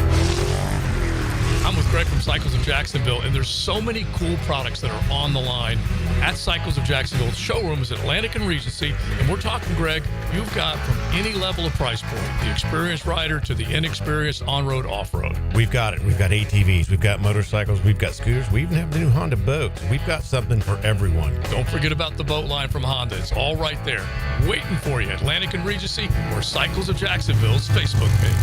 I'm with Greg from Cycles of Jacksonville, and there's so many cool products that are on the line at Cycles of Jacksonville. Showrooms, Atlantic and Regency, and we're talking, Greg, you've got from any level of price point, the experienced rider to the inexperienced on-road, off-road. We've got it. We've got ATVs, we've got motorcycles, we've got scooters, we even have the new Honda boats. We've got something for everyone. Don't forget about the boat line from Honda. It's all right there, waiting for you. Atlantic and Regency, or Cycles of Jacksonville's Facebook page.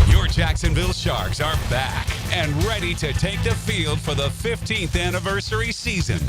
Your Jacksonville Sharks are back and ready to take the field for the 15th anniversary season.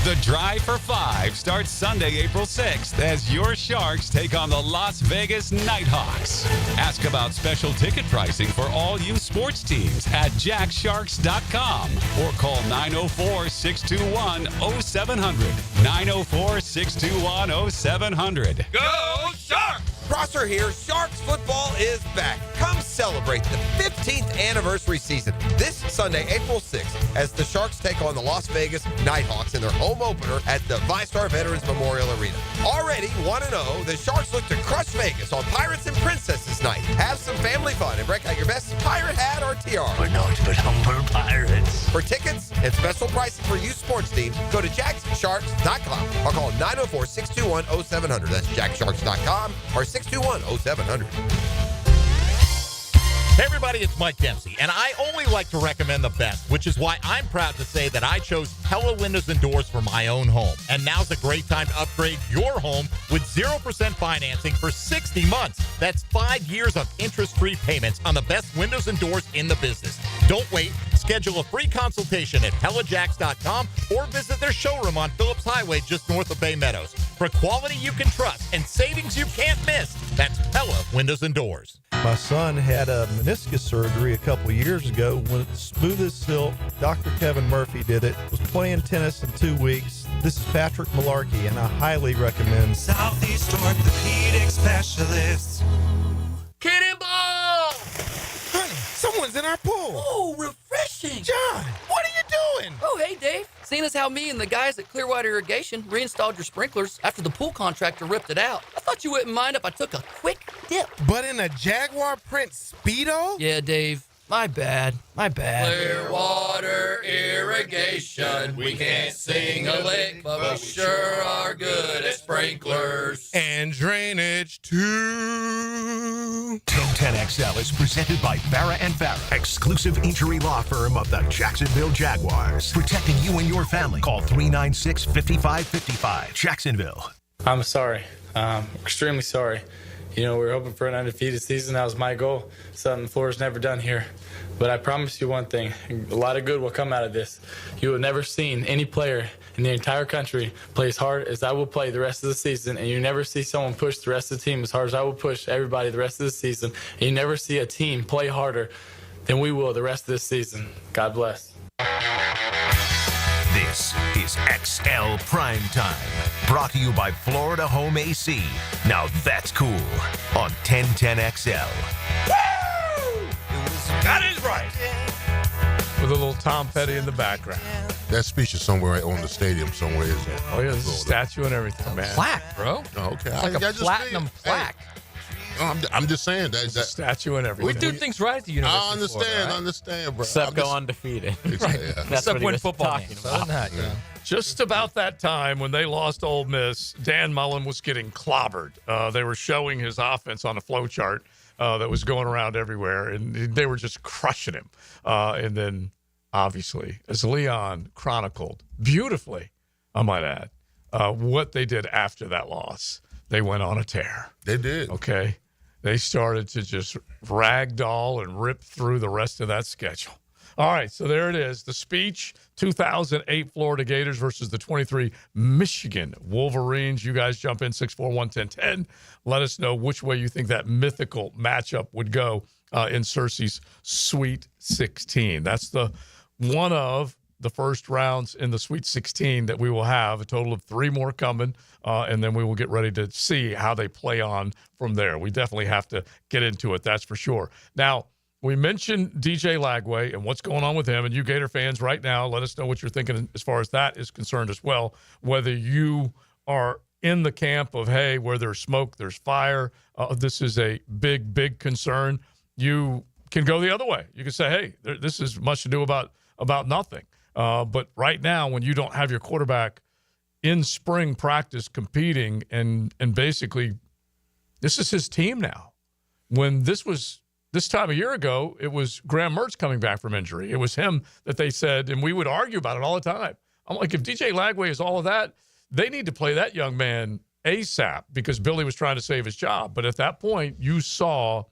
The Drive for 5 starts Sunday, April 6th as your Sharks take on the Las Vegas Nighthawks. Ask about special ticket pricing for all you sports teams at jacksharks.com or call 904-621-0700. 904-621-0700. Go Sharks! Prosser here. Sharks football is back. Come celebrate the 15th anniversary season this Sunday, April 6th, as the Sharks take on the Las Vegas Nighthawks in their home opener at the VyStar Veterans Memorial Arena. Already 1-0, the Sharks look to crush Vegas on Pirates and Princesses Night. Have some family fun and break out your best pirate hat or tiara. We're not but humble pirates. For tickets and special prices for youth sports teams, go to jacksharks.com or call 904-621-0700. That's jacksharks.com or 621-0700. Hey everybody, it's Mike Dempsey, and I only like to recommend the best, which is why I'm proud to say that I chose Pella Windows and Doors for my own home. And now's a great time to upgrade your home with 0% financing for 60 months. That's 5 years of interest-free payments on the best windows and doors in the business. Don't wait. Schedule a free consultation at PellaJacks.com or visit their showroom on Phillips Highway just north of Bay Meadows. For quality you can trust and savings you can't miss, that's Pella Windows and Doors. My son had a meniscus surgery a couple years ago. When it's smooth as silk, Dr. Kevin Murphy did it. Was playing tennis in 2 weeks. This is Patrick Malarkey, and I highly recommend Southeast Orthopedic Specialists. Cannonball! Honey, someone's in our pool. Oh, refreshing. John, what are you doing? Oh, hey, Dave. Seeing as how me and the guys at Clearwater Irrigation reinstalled your sprinklers after the pool contractor ripped it out, I thought you wouldn't mind if I took a quick dip. But in a Jaguar print Speedo? Yeah, Dave. My bad. Clearwater Irrigation. We can't sing a lick, but we sure are good at sprinklers. And drainage, too. 1010XL is presented by Farah and Farah, exclusive injury law firm of the Jacksonville Jaguars. Protecting you and your family. Call 396-5555. Jacksonville. I'm sorry. Extremely sorry. You know, we were hoping for an undefeated season. That was my goal. Something the floor's never done here. But I promise you one thing. A lot of good will come out of this. You have never seen any player in the entire country play as hard as I will play the rest of the season. And you never see someone push the rest of the team as hard as I will push everybody the rest of the season. And you never see a team play harder than we will the rest of this season. God bless. This is XL Primetime, brought to you by Florida Home AC. Now that's cool on 1010XL. That is right. With a little Tom Petty in the background. That speech is somewhere on the stadium somewhere. Oh, yeah, there's a statue and everything, man. Plaque, bro. Oh, okay. It's like a platinum plaque. I'm just saying that statue and everything. We do things right at the University. I understand, bro. Except go undefeated. Right. That's Except what he win was football talking games. about. Other than that, you know. Just about that time when they lost to Ole Miss, Dan Mullen was getting clobbered. They were showing his offense on a flow chart that was going around everywhere, and they were just crushing him. And then, obviously, as Leon chronicled beautifully, I might add, what they did after that loss, they went on a tear. They did. Okay. They started to just ragdoll and rip through the rest of that schedule. All right, so there it is. The speech, 2008 Florida Gators versus the 23 Michigan Wolverines. You guys jump in 641-1010. Let us know which way you think that mythical matchup would go in Searcy's Sweet 16. That's the one of the first rounds in the Sweet 16 that we will have, a total of 3 more coming, and then we will get ready to see how they play on from there. We definitely have to get into it, that's for sure. Now, we mentioned DJ Lagway and what's going on with him, and you Gator fans right now, let us know what you're thinking as far as that is concerned as well, whether you are in the camp of, hey, where there's smoke, there's fire, this is a big, big concern. You can go the other way. You can say, hey, this is much to do about nothing. But right now, when you don't have your quarterback in spring practice competing, and basically this is his team now. When this time a year ago, it was Graham Mertz coming back from injury. It was him that they said, and we would argue about it all the time. I'm like, if DJ Lagway is all of that, they need to play that young man ASAP because Billy was trying to save his job. But at that point, you saw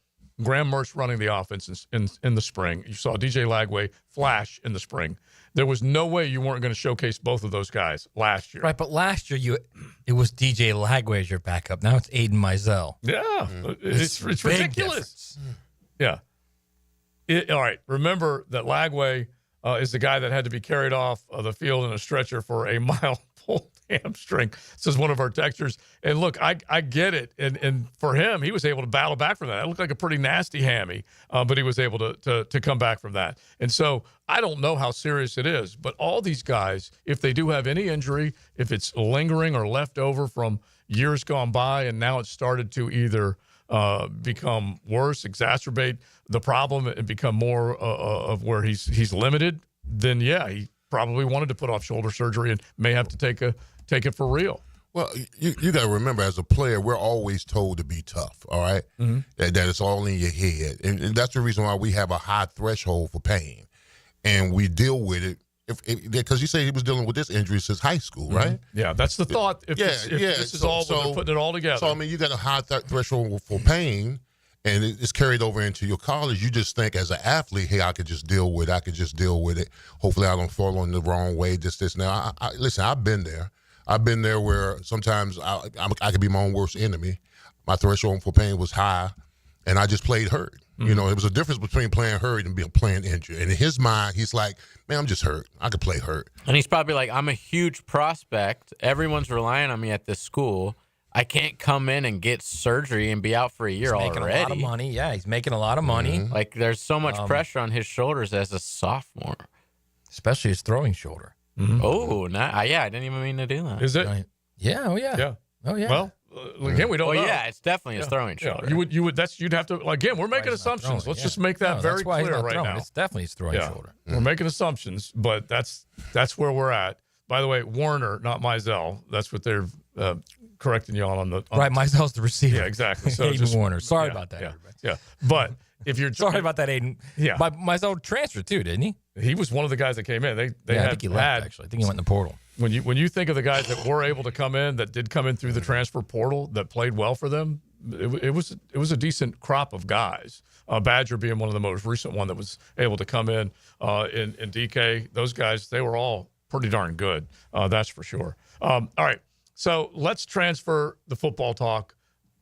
Graham Mertz running the offense in the spring. You saw DJ Lagway flash in the spring. There was no way you weren't going to showcase both of those guys last year. Right, but last year it was DJ Lagway as your backup. Now it's Aiden Mizell. Yeah, it's ridiculous. Yeah. All right. Remember that Lagway is the guy that had to be carried off of the field in a stretcher for a mile pulled hamstring, says one of our texters. And look, I get it. And for him, he was able to battle back from that. It looked like a pretty nasty hammy, but he was able to come back from that. And so I don't know how serious it is, but all these guys, if they do have any injury, if it's lingering or left over from years gone by, and now it's started to either become worse, exacerbate the problem, and become more of where he's limited, then yeah, he probably wanted to put off shoulder surgery and may have to take it for real. Well, you got to remember, as a player, we're always told to be tough, all right? Mm-hmm. That it's all in your head. And that's the reason why we have a high threshold for pain. And we deal with it. Because you say he was dealing with this injury since high school, right? Mm-hmm. Yeah, that's the thought. If this is all, when they're putting it all together. So, I mean, you got a high threshold for pain, and it's carried over into your college. You just think as an athlete, hey, I could just deal with it. Hopefully I don't fall on the wrong way, this. Now, listen, I've been there. I've been there where sometimes I could be my own worst enemy. My threshold for pain was high, and I just played hurt. Mm-hmm. You know, it was a difference between playing hurt and playing injured. And in his mind, he's like, man, I'm just hurt. I could play hurt. And he's probably like, I'm a huge prospect. Everyone's relying on me at this school. I can't come in and get surgery and be out for a year already. He's making a lot of money. Yeah, he's making a lot of money. Mm-hmm. Like, there's so much pressure on his shoulders as a sophomore. especially his throwing shoulder. Oh, I didn't even mean to do that. Is it? Right. Yeah. Oh yeah. Yeah. Oh yeah. Well, again, we don't know. Yeah, it's definitely his throwing shoulder. Yeah, you'd have to, again, we're making assumptions. Let's just make that very clear right now. It's definitely his throwing shoulder. We're making assumptions, but that's where we're at. By the way, Warner, not Mizell. That's what they're correcting you on the right. Mizell's the receiver. Yeah, exactly. So Aiden Warner. Sorry about that. Yeah. But if you're sorry about that, Aiden. Yeah. Mizell transferred too, didn't he? He was one of the guys that came in. They I think he left, actually. I think he went in the portal. When you think of the guys that were able to come in, that did come in through the transfer portal, that played well for them, it was a decent crop of guys. Badger being one of the most recent one that was able to come in DK. Those guys, they were all pretty darn good. That's for sure. All right, so let's transfer the football talk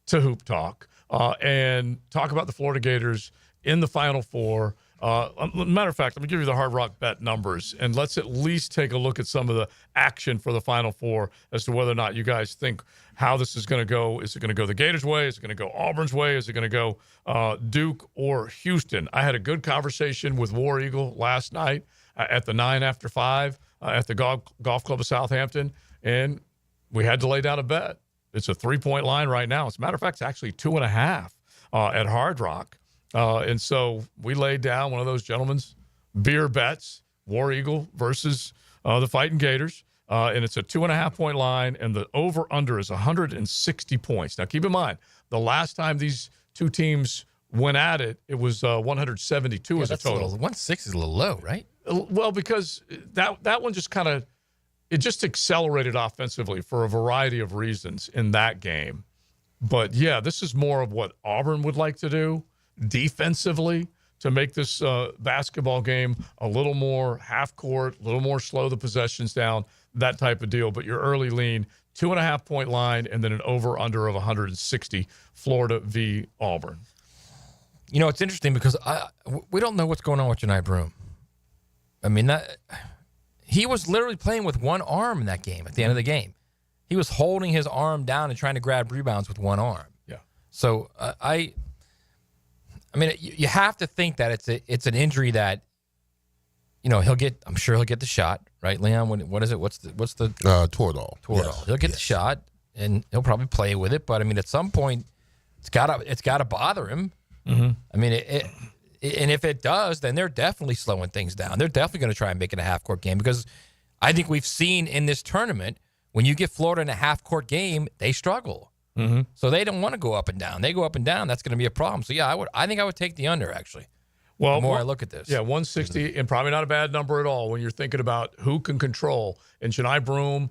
to hoop talk and talk about the Florida Gators in the Final Four. Matter of fact, let me give you the Hard Rock Bet numbers, and let's at least take a look at some of the action for the Final Four as to whether or not you guys think how this is going to go. Is it going to go the Gators' way? Is it going to go Auburn's way? Is it going to go Duke or Houston? I had a good conversation with War Eagle last night at the 9 after 5 at the Golf Club of Southampton, and we had to lay down a bet. It's a 3-point line right now. As a matter of fact, it's actually 2.5 at Hard Rock. And so we laid down one of those gentlemen's beer bets, War Eagle versus the Fighting Gators. And it's a 2.5-point line, and the over-under is 160 points. Now, keep in mind, the last time these two teams went at it, it was 172 as a total. 160 is a little low, right? Well, because that one just kind of – it just accelerated offensively for a variety of reasons in that game. But, yeah, this is more of what Auburn would like to do defensively to make this basketball game a little more half court, a little more slow the possessions down, that type of deal. But your early lean, 2.5-point line, and then an over-under of 160, Florida v. Auburn. You know, it's interesting because we don't know what's going on with Janai Broome. I mean, he was literally playing with one arm in that game at the end of the game. He was holding his arm down and trying to grab rebounds with one arm. Yeah. So I mean, you have to think that it's an injury that, you know, I'm sure he'll get the shot, right, Leon? What is it? What's the Toradol. Yes. He'll get the shot and he'll probably play with it. But I mean, at some point, it's gotta bother him. Mm-hmm. I mean, and if it does, then they're definitely slowing things down. They're definitely going to try and make it a half court game, because I think we've seen in this tournament, when you get Florida in a half court game, they struggle. Mm-hmm. So they don't want to go up and down. They go up and down, that's going to be a problem. So yeah, I think I would take the under, actually. Well, the more I look at this. Yeah, 160, and probably not a bad number at all when you're thinking about who can control. And Janai Broome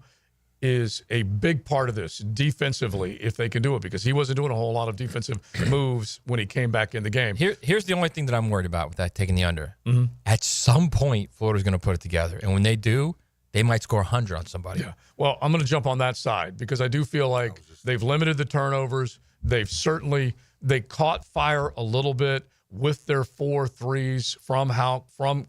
is a big part of this defensively, if they can do it, because he wasn't doing a whole lot of defensive moves when he came back in the game. Here's the only thing that I'm worried about with that, taking the under. Mm-hmm. At some point, Florida's going to put it together. And when they do, they might score 100 on somebody. Yeah. Well, I'm going to jump on that side because I do feel like they've limited the turnovers. They caught fire a little bit with their 4 threes from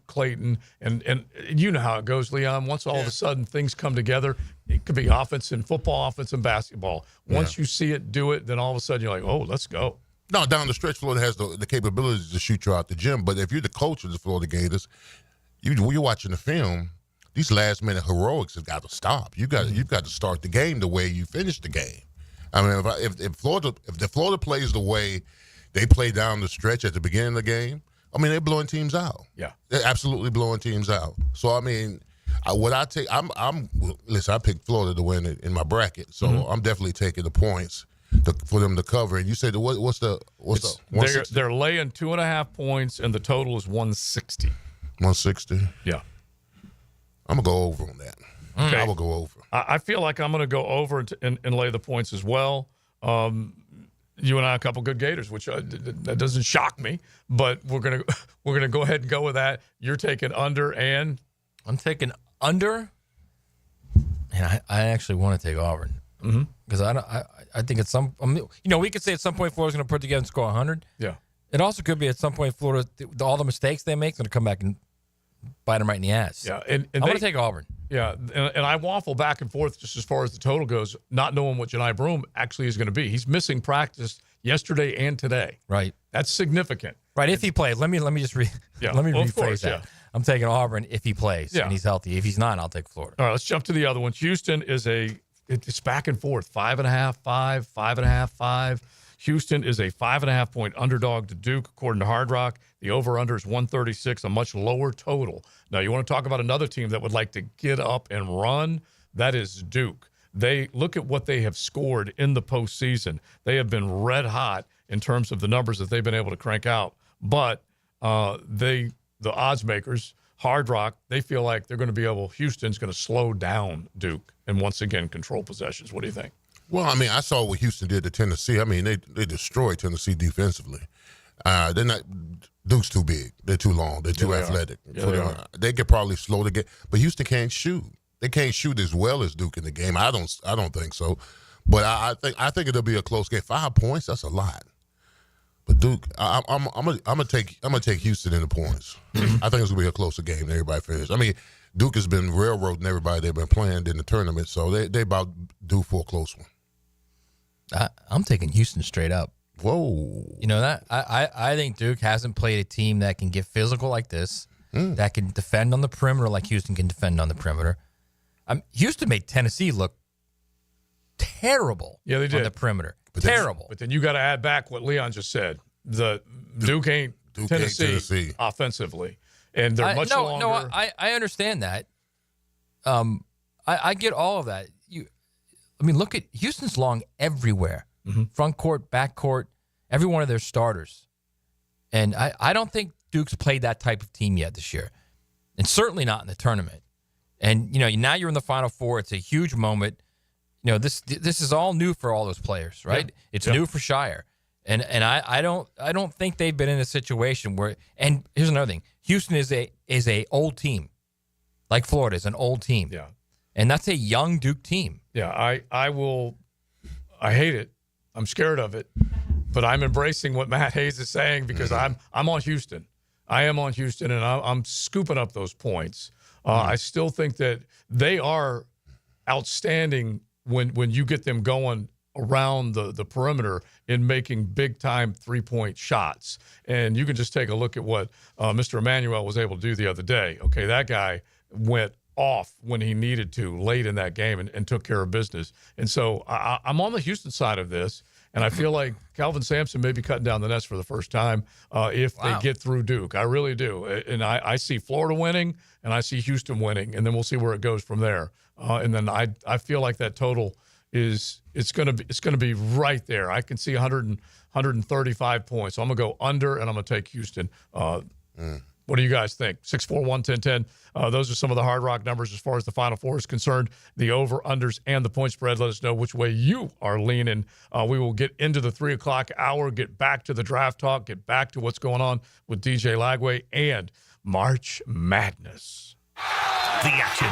Clayton. And you know how it goes, Leon. Once all of a sudden things come together, it could be offense and football, offense and basketball. Once you see it do it, then all of a sudden you're like, oh, let's go. No, down the stretch, Florida has the capabilities to shoot you out the gym. But if you're the coach of the Florida Gators, you're watching the film. These last-minute heroics have got to stop. You've got to start the game the way you finish the game. I mean, if Florida plays the way they play down the stretch at the beginning of the game, I mean, they're blowing teams out. Yeah, they're absolutely blowing teams out. So I mean, listen, I picked Florida to win it in my bracket, so I'm definitely taking the points for them to cover. And you said what's the 160? They're laying 2.5 points, and the total is 160. 160. Yeah. I'm going to go over on that. Okay. I will go over. I feel like I'm going to go over and lay the points as well. You and I, a couple good Gators, which that doesn't shock me, but we're gonna go ahead and go with that. You're taking under, and I'm taking under, and I actually want to take Auburn because I think at some we could say at some point Florida's going to put together and score 100. Yeah, it also could be at some point Florida, all the mistakes they make, going to come back and bite them right in the ass. Yeah, and I want to take Auburn. Yeah, and I waffle back and forth just as far as the total goes, not knowing what Janai Broome actually is going to be. He's missing practice yesterday and today. Right. That's significant. Right, if he plays. Let me just rephrase that. I'm taking Auburn if he plays and he's healthy. If he's not, I'll take Florida. All right, let's jump to the other one. Houston is it's back and forth, 5.5, 5, 5.5, 5. Houston is a 5.5 point underdog to Duke, according to Hard Rock. The over-under is 136, a much lower total. Now, you want to talk about another team that would like to get up and run? That is Duke. They look at what they have scored in the postseason. They have been red hot in terms of the numbers that they've been able to crank out. But the odds makers, Hard Rock, they feel like they're going to be able, Houston's going to slow down Duke and once again control possessions. What do you think? Well, I mean, I saw what Houston did to Tennessee. I mean, they destroyed Tennessee defensively. They're not. Duke's too big. They're too long. They're too athletic. They could probably slow the game, but Houston can't shoot. They can't shoot as well as Duke in the game. I don't think so. But I think it'll be a close game. 5 points, that's a lot. But Duke, I'm gonna take Houston in the points. I think it's gonna be a closer game than everybody finishes. I mean, Duke has been railroading everybody they've been playing in the tournament, so they about due for a close one. I'm taking Houston straight up. Whoa. You know that? I think Duke hasn't played a team that can get physical like this, that can defend on the perimeter like Houston can defend on the perimeter. Houston made Tennessee look terrible they did. On the perimeter. But terrible. But then you got to add back what Leon just said. The Duke ain't Tennessee offensively. And they're much longer. No, I understand that. I get all of that. Look at Houston's long everywhere. Front court, back court, every one of their starters. And I don't think Duke's played that type of team yet this year. And certainly not in the tournament. And, now you're in the Final Four. It's a huge moment. This is all new for all those players, right? Yeah. It's new for Shire. And I don't think they've been in a situation where, and here's another thing. Houston is a old team. Like Florida is an old team. Yeah. And that's a young Duke team. Yeah, I hate it. I'm scared of it. But I'm embracing what Matt Hayes is saying because I'm on Houston. I am on Houston, and I'm scooping up those points. I still think that they are outstanding when you get them going around the perimeter in making big-time three-point shots. And you can just take a look at what Mr. Emmanuel was able to do the other day. Okay, that guy went off when he needed to late in that game and took care of business. And so I'm on the Houston side of this, and I feel like Calvin Sampson may be cutting down the nets for the first time if they get through Duke. I really do. And I see Florida winning, and I see Houston winning, and then we'll see where it goes from there. And then I feel like that total is it's going to be right there. I can see 135 points. So I'm going to go under, and I'm going to take Houston. What do you guys think? 641-1010. Those are some of the Hard Rock numbers as far as the Final Four is concerned. The over-unders and the point spread. Let us know which way you are leaning. We will get into the 3 o'clock hour, get back to the draft talk, get back to what's going on with DJ Lagway and March Madness. The action.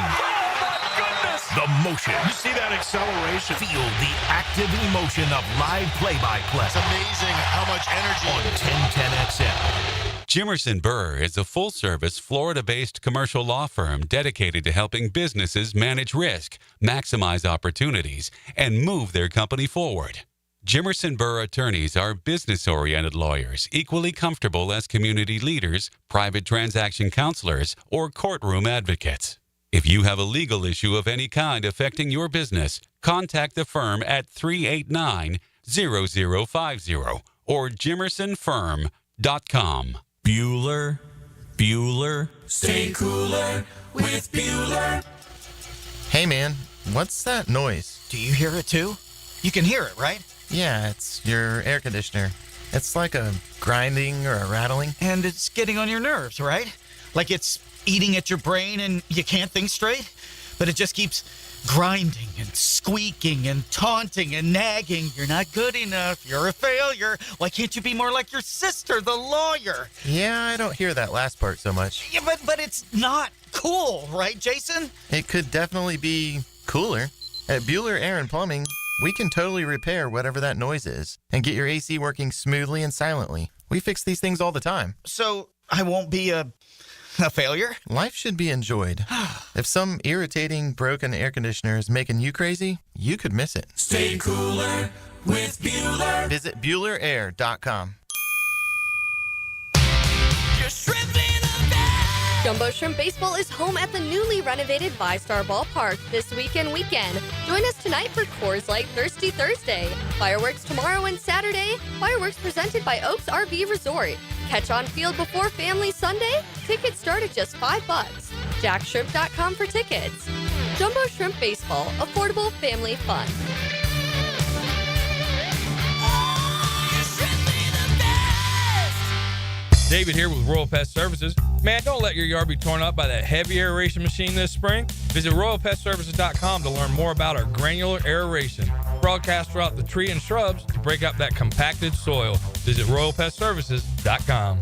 The motion. You see that acceleration. Feel the active emotion of live play-by-play. It's amazing how much energy. On 1010XL. Jimerson Burr is a full-service, Florida-based commercial law firm dedicated to helping businesses manage risk, maximize opportunities, and move their company forward. Jimerson Burr attorneys are business-oriented lawyers, equally comfortable as community leaders, private transaction counselors, or courtroom advocates. If you have a legal issue of any kind affecting your business, contact the firm at 389-0050 or jimersonfirm.com. Bueller. Stay cooler with Bueller. Hey man, what's that noise? Do you hear it too? You can hear it, right? Yeah, it's your air conditioner. It's like a grinding or a rattling. And it's getting on your nerves, right? Like it's eating at your brain and you can't think straight? But it just keeps grinding and squeaking and taunting and nagging. You're not good enough. You're a failure. Why can't you be more like your sister, the lawyer? Yeah, I don't hear that last part so much. Yeah, but it's not cool, right, Jason? It could definitely be cooler. At Bueller Air and Plumbing, we can totally repair whatever that noise is and get your AC working smoothly and silently. We fix these things all the time. So I won't be a failure? Life should be enjoyed. If some irritating, broken air conditioner is making you crazy, you could miss it. Stay cooler with Bueller. Visit BuellerAir.com. You're shrimping a bag. Jumbo Shrimp Baseball is home at the newly renovated Five-Star Ballpark this weekend. Join us tonight for Coors Light Thirsty Thursday. Fireworks tomorrow and Saturday. Fireworks presented by Oaks RV Resort. Catch on field before Family Sunday. Tickets start at just $5. JackShrimp.com for tickets. Jumbo Shrimp Baseball. Affordable family fun. David here with Royal Pest Services. Man, don't let your yard be torn up by that heavy aeration machine this spring. Visit RoyalPestServices.com to learn more about our granular aeration. Broadcast throughout the tree and shrubs to break up that compacted soil. Visit RoyalPestServices.com.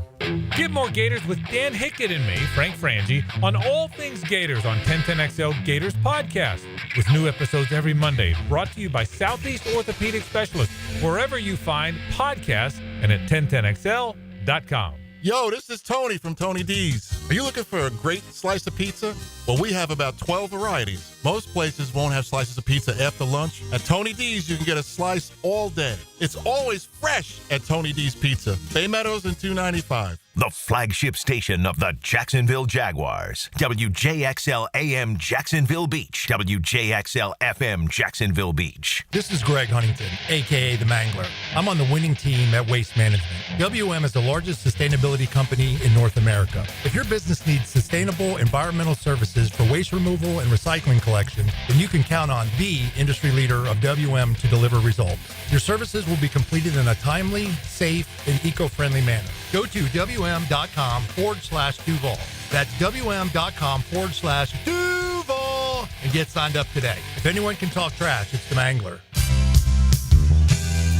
Get more Gators with Dan Hickett and me, Frank Frangie, on all things Gators on 1010XL Gators Podcast, with new episodes every Monday, brought to you by Southeast Orthopedic Specialists, wherever you find podcasts and at 1010XL.com. Yo, this is Tony from Tony D's. Are you looking for a great slice of pizza? Well, we have about 12 varieties. Most places won't have slices of pizza after lunch. At Tony D's, you can get a slice all day. It's always fresh at Tony D's Pizza. Bay Meadows and 295. The flagship station of the Jacksonville Jaguars. WJXL AM Jacksonville Beach. WJXL FM Jacksonville Beach. This is Greg Huntington, a.k.a. The Mangler. I'm on the winning team at Waste Management. WM is the largest sustainability company in North America. If your business needs sustainable environmental services for waste removal and recycling collection, then you can count on the industry leader of WM to deliver results. Your services will be completed in a timely, safe, and eco-friendly manner. Go to WM.com/Duval. That's WM.com/Duval and get signed up today. If anyone can talk trash, it's the Mangler.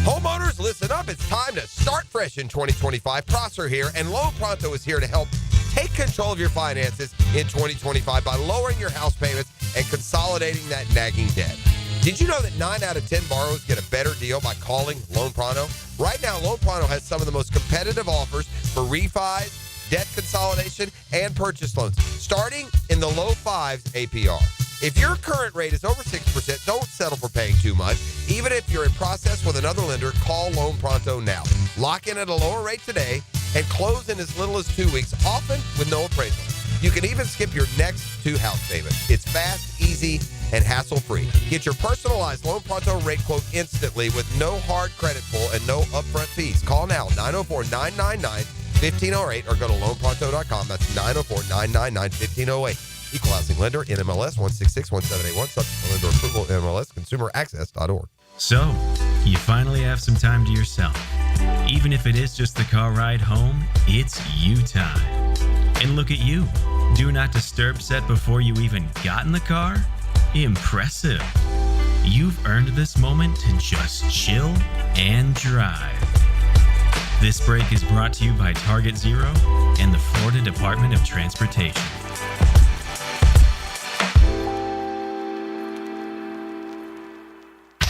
Homeowners, listen up. It's time to start fresh in 2025. Prosser here, and Loan Pronto is here to help take control of your finances in 2025 by lowering your house payments and consolidating that nagging debt. Did you know that 9 out of 10 borrowers get a better deal by calling Loan Pronto? Right now, Loan Pronto has some of the most competitive offers for refis, debt consolidation, and purchase loans, starting in the low 5s APR. If your current rate is over 6%, don't settle for paying too much. Even if you're in process with another lender, call Loan Pronto now. Lock in at a lower rate today and close in as little as 2 weeks, often with no appraisal. You can even skip your next 2 house payments. It's fast, easy, and hassle-free. Get your personalized Loan Pronto rate quote instantly with no hard credit pull and no upfront fees. Call now, 904-999-1508, or go to loanpronto.com. That's 904-999-1508. Equal housing lender, NMLS 1661781, subject to lender approval, NMLSconsumeraccess.org. So, you finally have some time to yourself. Even if it is just the car ride home, it's you time. And look at you. Do not disturb set before you even got in the car? Impressive. You've earned this moment to just chill and drive. This break is brought to you by Target Zero and the Florida Department of Transportation.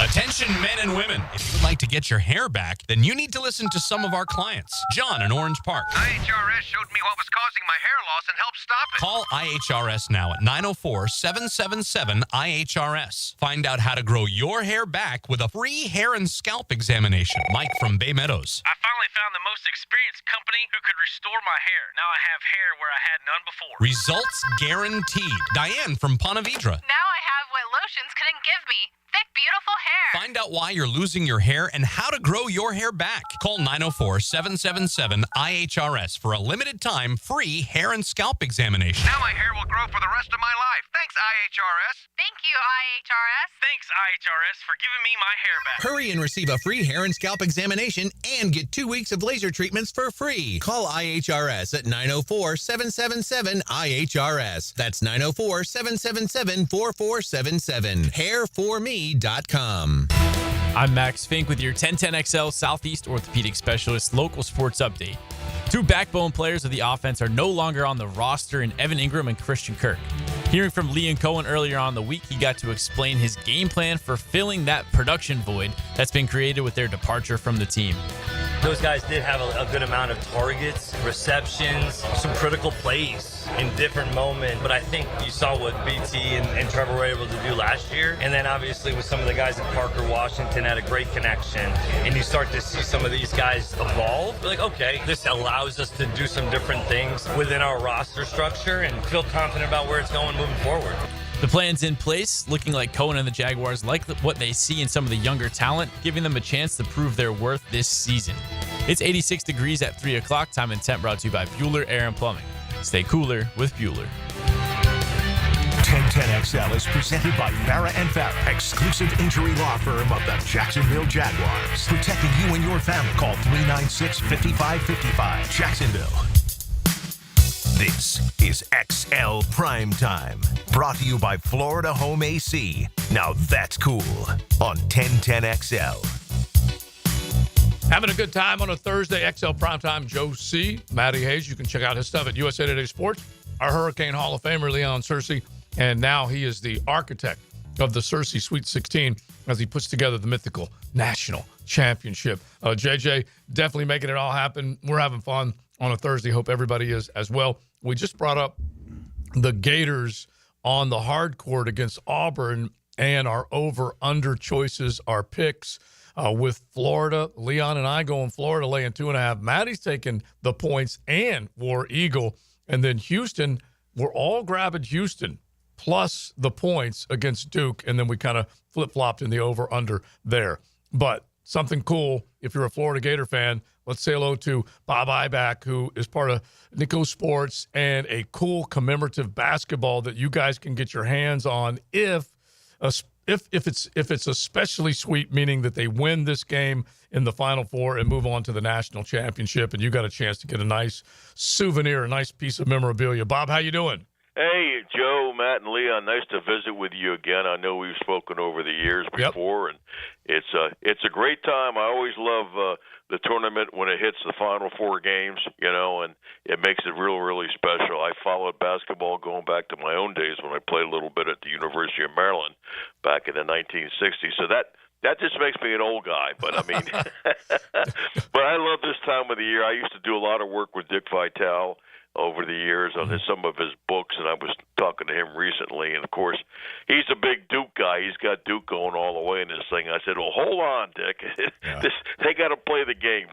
Attention men and women, if you would like to get your hair back, then you need to listen to some of our clients. John in Orange Park. IHRS showed me what was causing my hair loss and helped stop it. Call IHRS now at 904-777-IHRS. Find out how to grow your hair back with a free hair and scalp examination. Mike from Bay Meadows. I finally found the most experienced company who could restore my hair. Now I have hair where I had none before. Results guaranteed. Diane from Ponte Vedra. Now I have what lotions couldn't give me. Thick, beautiful hair. Find out why you're losing your hair and how to grow your hair back. Call 904-777-IHRS for a limited time free hair and scalp examination. Now my hair will grow for the rest of my life. Thanks, IHRS. Thank you, IHRS. Thanks, IHRS, for giving me my hair back. Hurry and receive a free hair and scalp examination and get 2 weeks of laser treatments for free. Call IHRS at 904-777-IHRS. That's 904-777-4477. Hair4me.com. I'm Max Fink with your 1010XL Southeast Orthopedic Specialist local sports update. 2 backbone players of the offense are no longer on the roster in Evan Ingram and Christian Kirk. Hearing from Leon Cohen earlier on in the week, he got to explain his game plan for filling that production void that's been created with their departure from the team. Those guys did have a good amount of targets, receptions, some critical plays in different moments. But I think you saw what BT and Trevor were able to do last year. And then obviously with some of the guys in Parker Washington had a great connection. And you start to see some of these guys evolve. You're like, okay, this allows us to do some different things within our roster structure and feel confident about where it's going moving forward. The plan's in place, looking like Cohen and the Jaguars like what they see in some of the younger talent, giving them a chance to prove their worth this season. It's 86 degrees at 3 o'clock. Time and temp brought to you by Bueller Air and Plumbing. Stay cooler with Bueller. 1010XL is presented by Farah and Farah, exclusive injury law firm of the Jacksonville Jaguars. Protecting you and your family. Call 396-5555. Jacksonville. This is XL Primetime, brought to you by Florida Home AC. Now that's cool on 1010XL. Having a good time on a Thursday, XL Primetime. Joe C., Matty Hayes. You can check out his stuff at USA Today Sports. Our Hurricane Hall of Famer, Leon Searcy. And now he is the architect of the Searcy Sweet 16 as he puts together the mythical National Championship. JJ, definitely making it all happen. We're having fun on a Thursday. Hope everybody is as well. We just brought up the Gators on the hard court against Auburn and our over-under choices, our picks with Florida. Leon and I going Florida, laying 2.5. Maddie's taking the points and War Eagle. And then Houston, we're all grabbing Houston plus the points against Duke. And then we kind of flip-flopped in the over-under there. But something cool, if you're a Florida Gator fan, let's say hello to Bob Iback, who is part of Nico Sports, and a cool commemorative basketball that you guys can get your hands on if it's especially sweet, meaning that they win this game in the Final Four and move on to the national championship, and you got a chance to get a nice souvenir, a nice piece of memorabilia. Bob, how you doing? Hey, Joe, Matt, and Leon, nice to visit with you again. I know we've spoken over the years before, and it's a great time. I always love the tournament when it hits the Final Four games, and it makes it really special. I followed basketball going back to my own days when I played a little bit at the University of Maryland back in the 1960s. So that just makes me an old guy, but I mean, but I love this time of the year. I used to do a lot of work with Dick Vitale over the years on some of his books, and I was talking to him recently, and of course, he's a big Duke guy. He's got Duke going all the way in this thing. I said, well, hold on, Dick. They got to play the games,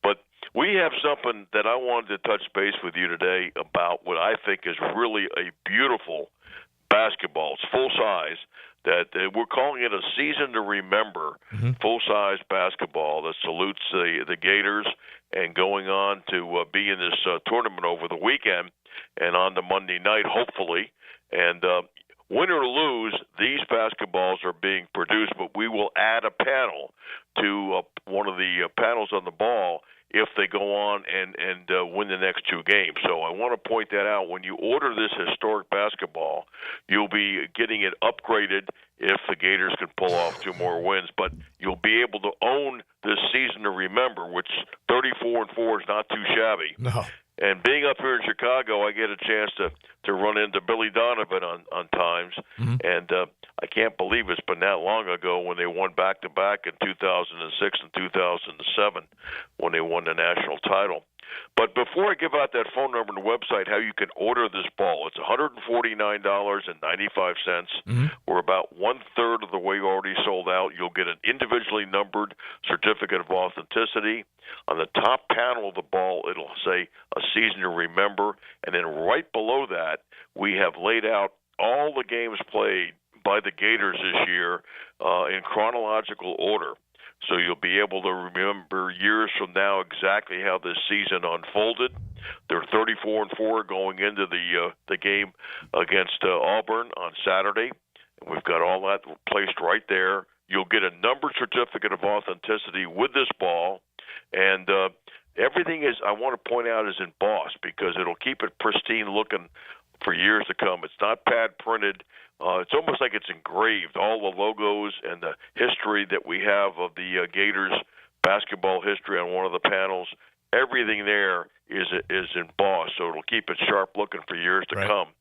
But we have something that I wanted to touch base with you today about what I think is really a beautiful basketball. It's full size. That we're calling it a season to remember, full-size basketball that salutes the Gators and going on to be in this tournament over the weekend and on the Monday night, hopefully. And win or lose, these basketballs are being produced, but we will add a panel to one of the panels on the ball if they go on and win the next two games. So I want to point that out. When you order this historic basketball, you'll be getting it upgraded if the Gators can pull off two more wins. But you'll be able to own this season to remember, which 34-4 is not too shabby. No. And being up here in Chicago, I get a chance to run into Billy Donovan on times. And I can't believe it's been that long ago when they won back-to-back in 2006 and 2007 when they won the national title. But before I give out that phone number and the website, how you can order this ball, it's $149.95. We're about one-third of the way already sold out. You'll get an individually numbered certificate of authenticity. On the top panel of the ball, it'll say a season to remember. And then right below that, we have laid out all the games played by the Gators this year in chronological order. So you'll be able to remember years from now exactly how this season unfolded. They're 34-4 going into the game against Auburn on Saturday. And we've got all that placed right there. You'll get a numbered certificate of authenticity with this ball. And everything is, I want to point out, is embossed because it'll keep it pristine looking for years to come. It's not pad printed. It's almost like it's engraved. All the logos and the history that we have of the Gators basketball history on one of the panels, everything there is embossed, so it'll keep it sharp looking for years to come.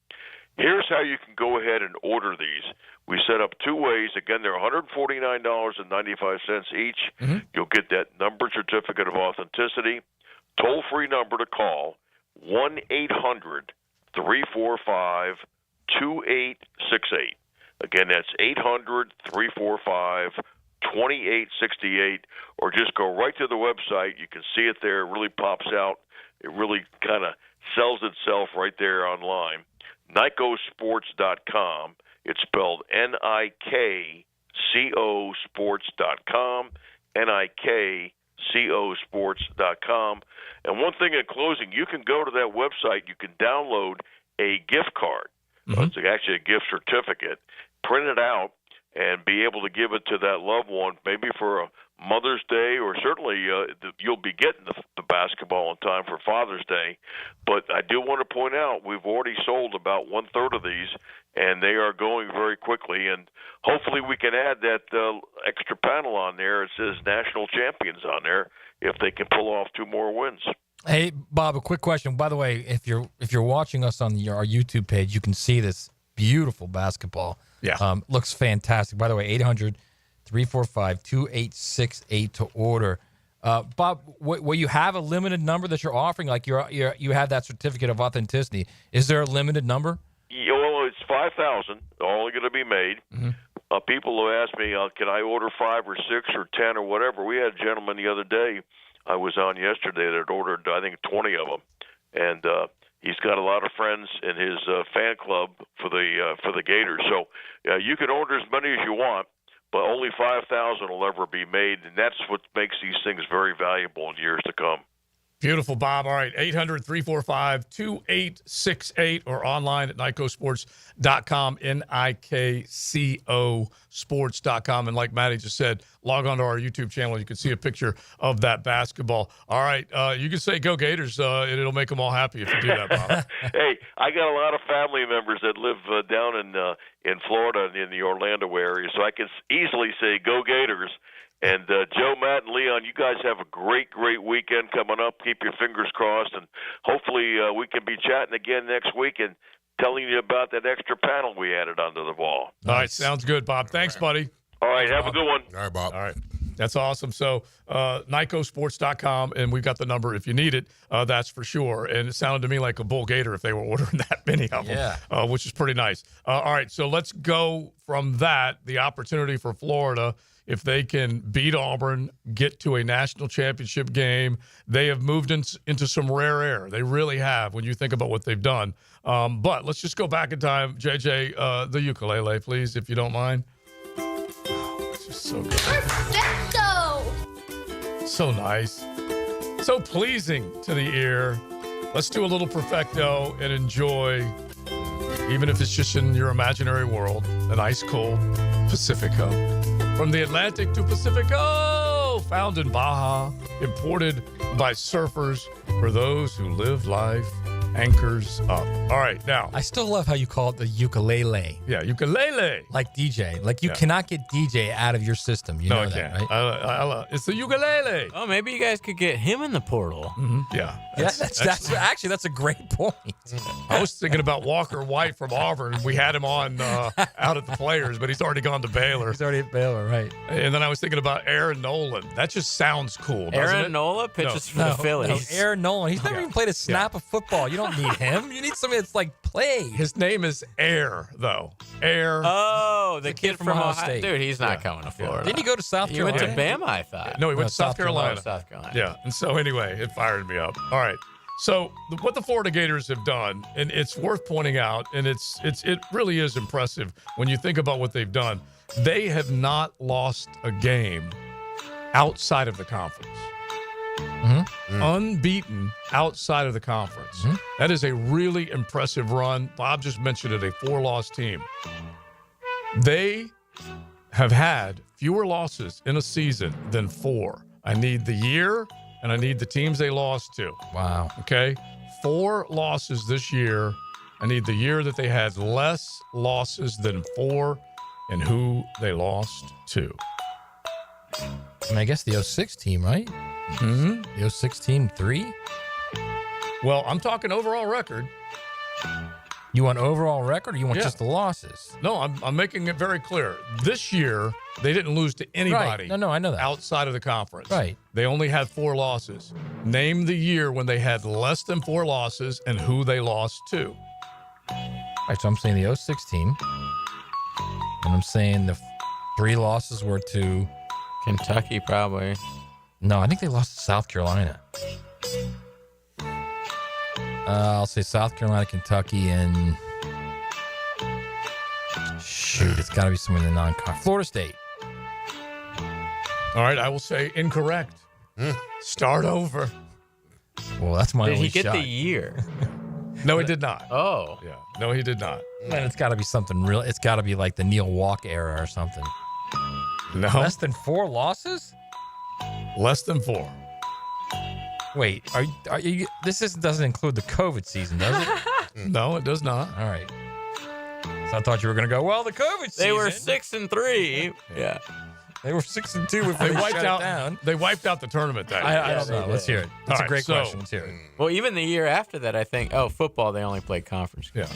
Here's how you can go ahead and order these. We set up two ways. Again, they're $149.95 each. You'll get that numbered certificate of authenticity. Toll-free number to call, 1-800-345-2868. Again, that's 800-345-2868, or just go right to the website. You can see it there. It really pops out. It really kind of sells itself right there online. NICOsports.com. It's spelled NIKCO sports.com, NIKCO sports.com. And one thing in closing, you can go to that website. You can download a gift card. It's actually a gift certificate. Print it out and be able to give it to that loved one, maybe for a Mother's Day, or certainly you'll be getting the basketball in time for Father's Day. But I do want to point out we've already sold about 1/3 of these, and they are going very quickly. And hopefully we can add that extra panel on there. It says National Champions on there if they can pull off 2 more wins. Hey, Bob, a quick question. By the way, if you're watching us on our YouTube page, you can see this beautiful basketball. Yeah. Looks fantastic. By the way, 800-345-2868 to order. Bob, will you have a limited number that you're offering? Like you have that certificate of authenticity. Is there a limited number? Yeah, well, it's 5,000, all going to be made. People who ask me, can I order 5 or 6 or 10 or whatever? We had a gentleman the other day I was on yesterday that ordered, I think, 20 of them. And he's got a lot of friends in his fan club for the Gators. So you can order as many as you want, but only 5,000 will ever be made, and that's what makes these things very valuable in years to come. Beautiful, Bob. All right, 800-345-2868 or online at NICOsports.com, NIKCO sports.com. And like Matty just said, log on to our YouTube channel. You can see a picture of that basketball. All right, you can say go Gators, and it'll make them all happy if you do that, Bob. Hey, I got a lot of family members that live down in Florida, in the Orlando area, so I can easily say go Gators. And Joe, Matt, and Leon, you guys have a great, great weekend coming up. Keep your fingers crossed, and hopefully we can be chatting again next week and telling you about that extra panel we added onto the ball. All right, sounds good, Bob. Thanks, buddy. All right, have a good one. All right, Bob. All right. That's awesome. So NICOsports.com, and we've got the number if you need it. That's for sure. And it sounded to me like a bull gator if they were ordering that many of them, which is pretty nice. All right, so let's go from that, the opportunity for Florida. If they can beat Auburn, get to a national championship game, they have moved into some rare air. They really have when you think about what they've done. But let's just go back in time. JJ, the ukulele, please, if you don't mind. It's just so good. Perfecto! So nice. So pleasing to the ear. Let's do a little perfecto and enjoy, even if it's just in your imaginary world, an ice cold Pacifico. From the Atlantic to Pacifico, found in Baja, imported by surfers for those who live life anchors up. All right, now. I still love how you call it the ukulele. Yeah, ukulele. Like DJ. Like you cannot get DJ out of your system. You know that, right? It's the ukulele. Oh, maybe you guys could get him in the portal. Yeah. That's a great point. I was thinking about Walker White from Auburn. We had him on out at the Players, but he's already gone to Baylor. He's already at Baylor, right. And then I was thinking about Aaron Nolan. That just sounds cool, doesn't it? Aaron Nola pitches for the Phillies. No, Aaron Nolan. He's never even played a snap of football. You don't need him. You need somebody that's like played. His name is Air, though. Air. Oh, the kid from Ohio State. Dude, he's not coming to Florida. Didn't he go to South Carolina? He went to Bama, I thought. No, he went to South Carolina. South Carolina. Yeah. And so anyway, it fired me up. All right. So what the Florida Gators have done, and it's worth pointing out, and it really is impressive when you think about what they've done. They have not lost a game outside of the conference. Unbeaten outside of the conference. That is a really impressive run. Bob just mentioned it, a 4-loss team. They have had fewer losses in a season than 4. I need the year, and I need the teams they lost to. Wow. Okay? 4 losses this year. I need the year that they had less losses than 4 and who they lost to. I mean, I guess the 06 team, right? The 06 team, 3? Well, I'm talking overall record. You want overall record, or you want Yeah. just the losses? No, I'm making it very clear. This year, they didn't lose to anybody. Right. No, I know that. Outside of the conference. Right. They only had 4 losses. Name the year when they had less than 4 losses and who they lost to. All right, so I'm saying the 06 team, and I'm saying the 3 losses were to Kentucky, probably. No, I think they lost to South Carolina. I'll say South Carolina, Kentucky, and shoot, it's got to be somewhere in the non-con. Florida State. All right, I will say incorrect. Start over. Well, that's my Did only he get shot. the year? No, he did not. Oh. Yeah. No, he did not. Man, it's got to be something real. It's got to be like the Neil Walk era or something. No. Less than 4 losses? Less than 4. Wait, are you? Doesn't include the COVID season, does it? No, it does not. All right. So I thought you were going to go, well, the COVID season. They were 6-3. Yeah. They were 6-2 before They they wiped shut out. it down. They wiped out the tournament that year. I don't know. Let's hear it. That's All a great right, so- question. Let's hear it. Well, even the year after that, I think. Oh, football, they only played conference. Yeah.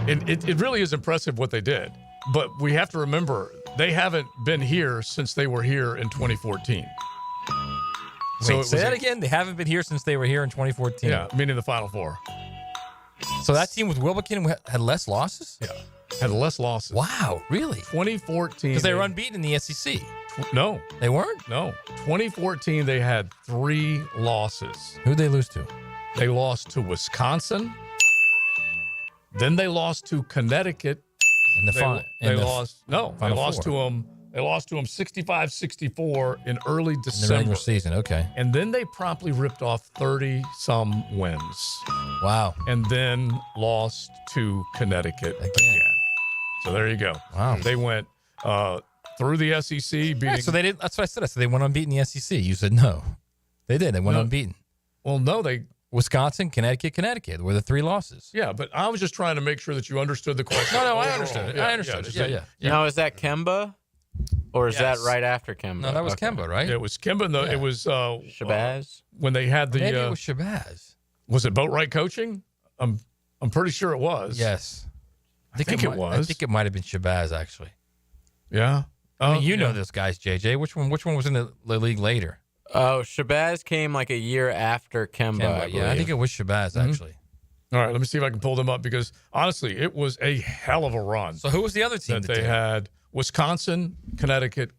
It really is impressive what they did. But we have to remember, they haven't been here since they were here in 2014. Wait, say that again? They haven't been here since they were here in 2014. Yeah, meaning the Final Four. So that team with Wilbekin had less losses? Yeah. Had less losses. Wow, really? 2014. Because they were unbeaten in the SEC. No. They weren't? No. 2014, they had 3 losses. Who'd they lose to? They lost to Wisconsin. Then they lost to Connecticut. In the final. They lost. No, they Final lost Four. to them. They lost to them 65-64 in early In the December. regular season, okay. And then they promptly ripped off 30-some wins. Wow. And then lost to Connecticut again. So there you go. Wow. They went through the SEC, beating. Yeah, so they did. That's what I said. I said they went unbeaten in the SEC. You said no. They did. They went No. unbeaten. Well, no, they. Wisconsin, Connecticut were the 3 losses. Yeah, but I was just trying to make sure that you understood the question. No, I overall. understood it. Yeah, I understood just it. that- Yeah. Now, is that Kemba? Or is that Yes. right after Kemba? No, that was Okay. Kemba, right? It was Kimba. Yeah. It was Shabazz? when they had the. Maybe it was Shabazz. Was it Boatwright coaching? I'm pretty sure it was. Yes. I think it was. I think it might have been Shabazz, actually. Yeah. I mean, you know yeah. those guys, JJ. Which one was in the league later? Oh, Shabazz came like a year after Kemba. I yeah, I think it was Shabazz, actually. All right, let me see if I can pull them up because honestly, it was a hell of a run. So who was the other team that they had? Wisconsin, Connecticut.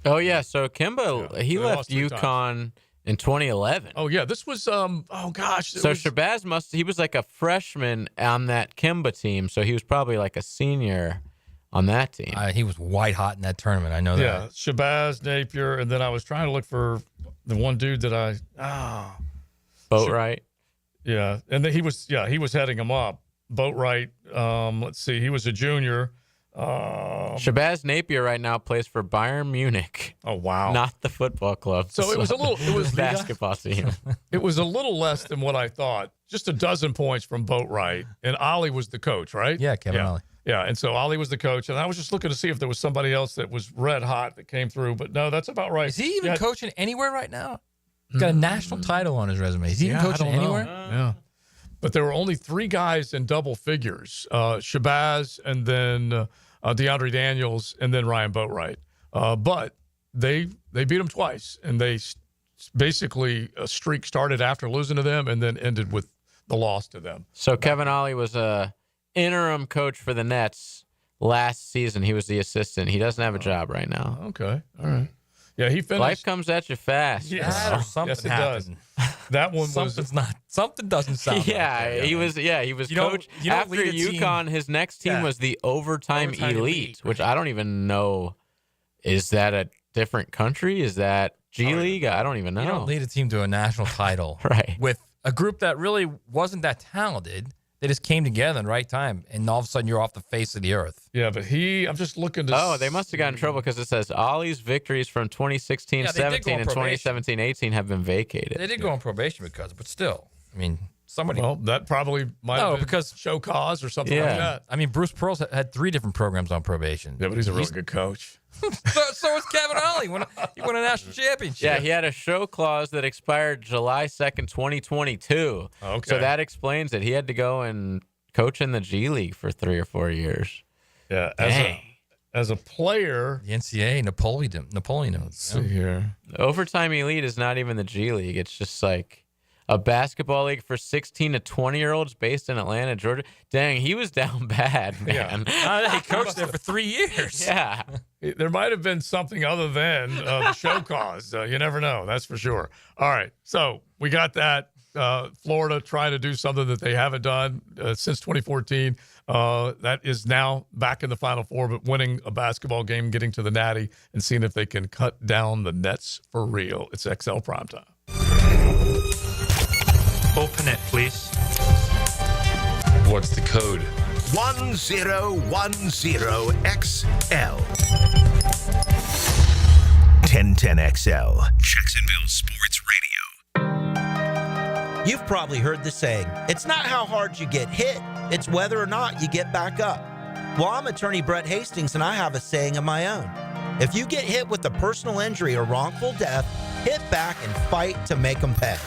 Oh, yeah. So Kemba, he they left lost 3 UConn in 2011. Oh yeah, this was oh gosh. So Shabazz he was like a freshman on that Kemba team. So he was probably like a senior on that team. He was white hot in that tournament. I know that. Yeah, Shabazz, Napier, and then I was trying to look for the one dude that Boatwright. Yeah, and then he was heading him up. Boatwright. Let's see, he was a junior. Shabazz Napier right now plays for Bayern Munich. Oh wow! Not the football club. So it was a little. It was the basketball team. It was a little less than what I thought. Just a dozen points from Boatwright, and Ollie was the coach, right? Yeah, Kevin Ollie. Yeah, and so Ollie was the coach, and I was just looking to see if there was somebody else that was red hot that came through, but no, that's about right. Is he even coaching anywhere right now? He's got a national title on his resume. Is he even coaching anywhere? Yeah. But there were only 3 guys in double figures: Shabazz, and then DeAndre Daniels, and then Ryan Boatwright. But they beat them twice, and they basically a streak started after losing to them, and then ended with the loss to them. So Kevin Ollie was a interim coach for the Nets last season. He was the assistant. He doesn't have a job right now. Okay, all right. Yeah, he finished. Life comes at you fast. Yes. Or something Yes, it happened. does. That one Something's not. Something doesn't sound. Yeah, right there. he was. Yeah, he was You don't- coach you don't after lead a team- UConn. His next team Yeah. was the overtime elite, which I don't even know. Is that a different country? Is that G League? I don't even know. You don't lead a team to a national title Right. with a group that really wasn't that talented. They just came together in the right time, and all of a sudden you're off the face of the earth. Yeah, but I'm just looking to. Oh, they must have gotten in trouble because it says Ollie's victories from 2016-17 Yeah, they did go on and probation. 2017-18 have been vacated. They did go on probation because, but still, I mean, somebody. Well, that probably might have been because show cause or something like that. I mean, Bruce Pearl's had 3 different programs on probation. Yeah, but he's a really good coach. so was Kevin Ollie. He won a national championship. Yeah, he had a show clause that expired July 2nd, 2022. Okay. So that explains it. He had to go and coaching the G League for 3 or 4 years. Yeah. Dang. As a player, the NCAA Napoleon. Let's see here. Overtime Elite is not even the G League. It's just like a basketball league for 16 to 20-year-olds based in Atlanta, Georgia. Dang, he was down bad, man. Yeah. He coached there for 3 years. Yeah. There might have been something other than the show cause. You never know. That's for sure. All right. So we got that. Florida trying to do something that they haven't done since 2014. That is now back in the Final Four, but winning a basketball game, getting to the Natty, and seeing if they can cut down the nets for real. It's XL Primetime. Open it, please. What's the code? 1010XL. 1010XL. Jacksonville Sports Radio. You've probably heard the saying, it's not how hard you get hit, it's whether or not you get back up. Well, I'm attorney Brett Hastings, and I have a saying of my own. If you get hit with a personal injury or wrongful death, hit back and fight to make them pay.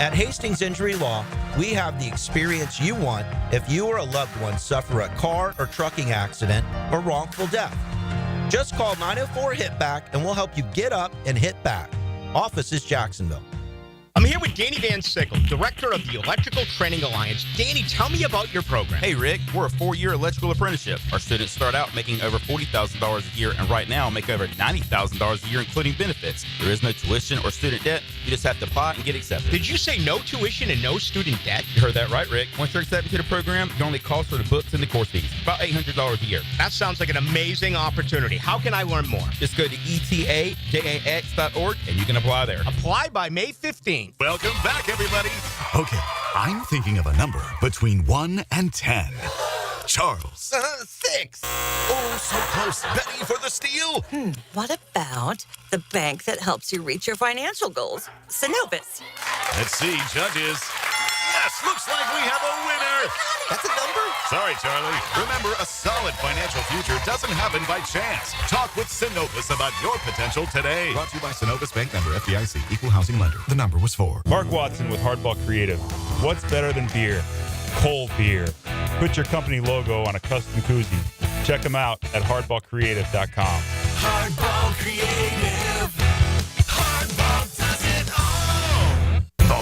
At Hastings Injury Law, we have the experience you want if you or a loved one suffer a car or trucking accident or wrongful death. Just call 904-HIT-BACK and we'll help you get up and hit back. Office is Jacksonville. I'm here with Danny Van Sickle, Director of the Electrical Training Alliance. Danny, tell me about your program. Hey, Rick, we're a 4-year electrical apprenticeship. Our students start out making over $40,000 a year and right now make over $90,000 a year, including benefits. There is no tuition or student debt. You just have to apply and get accepted. Did you say no tuition and no student debt? You heard that right, Rick. Once you're accepted to the program, your only cost for the books and the course fees, about $800 a year. That sounds like an amazing opportunity. How can I learn more? Just go to etajax.org and you can apply there. Apply by May 15th. Welcome back, everybody. Okay, I'm thinking of a number between 1 and 10. Charles. 6. Oh, so close. Betty for the steal. What about the bank that helps you reach your financial goals? Synovus. Let's see, judges. Yes, looks like we have a winner. That's a number? Sorry, Charlie. Remember, a solid financial future doesn't happen by chance. Talk with Synovus about your potential today. Brought to you by Synovus Bank, member FDIC, equal housing lender. The number was 4. Mark Watson with Hardball Creative. What's better than beer? Cold beer. Put your company logo on a custom koozie. Check them out at hardballcreative.com. Hardball Creative. Hardball does it all.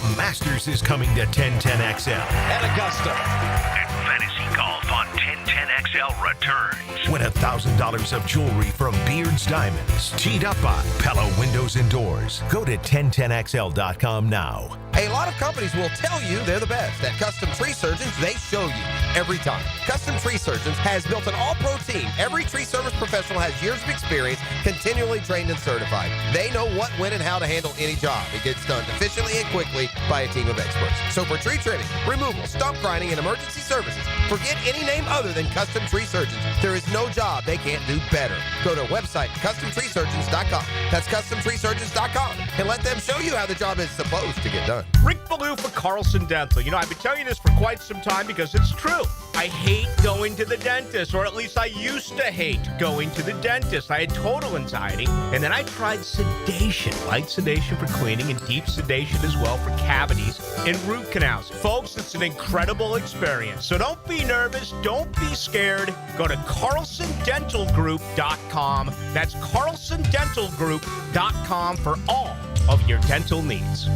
The Masters is coming to 1010XL. At Augusta. And Fantasy Golf on 1010XL returns. Win $1,000 of jewelry from Beard's Diamonds. Teed up by Pella Windows and Doors. Go to 1010XL.com now. A lot of companies will tell you they're the best. At Custom Tree Surgeons, they show you every time. Custom Tree Surgeons has built an all-pro team. Every tree service professional has years of experience, continually trained and certified. They know what, when, and how to handle any job. It gets done efficiently and quickly by a team of experts. So for tree trimming, removal, stump grinding, and emergency services, forget any name other than Custom Tree Surgeons. There is no job they can't do better. Go to website CustomTreeSurgeons.com. That's CustomTreeSurgeons.com, and let them show you how the job is supposed to get done. Rick Ballou for Carlson Dental. You know, I've been telling you this for quite some time because it's true. I hate going to the dentist, or at least I used to hate going to the dentist. I had total anxiety, and then I tried sedation. Light sedation for cleaning and deep sedation as well for cavities and root canals. Folks, it's an incredible experience. So don't be nervous. Don't be scared. Go to CarlsonDentalGroup.com. That's CarlsonDentalGroup.com for all of your dental needs.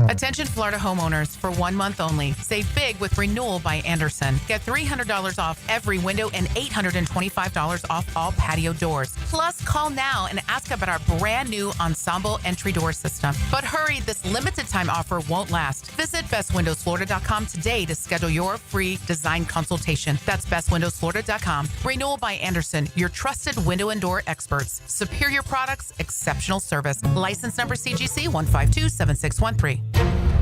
Attention Florida homeowners, for 1 month only. Save big with Renewal by Anderson. Get $300 off every window and $825 off all patio doors. Plus, call now and ask about our brand new Ensemble entry door system. But hurry, this limited time offer won't last. Visit bestwindowsflorida.com today to schedule your free design consultation. That's bestwindowsflorida.com. Renewal by Anderson, your trusted window and door experts. Superior products, exceptional service. License number CGC 1527613.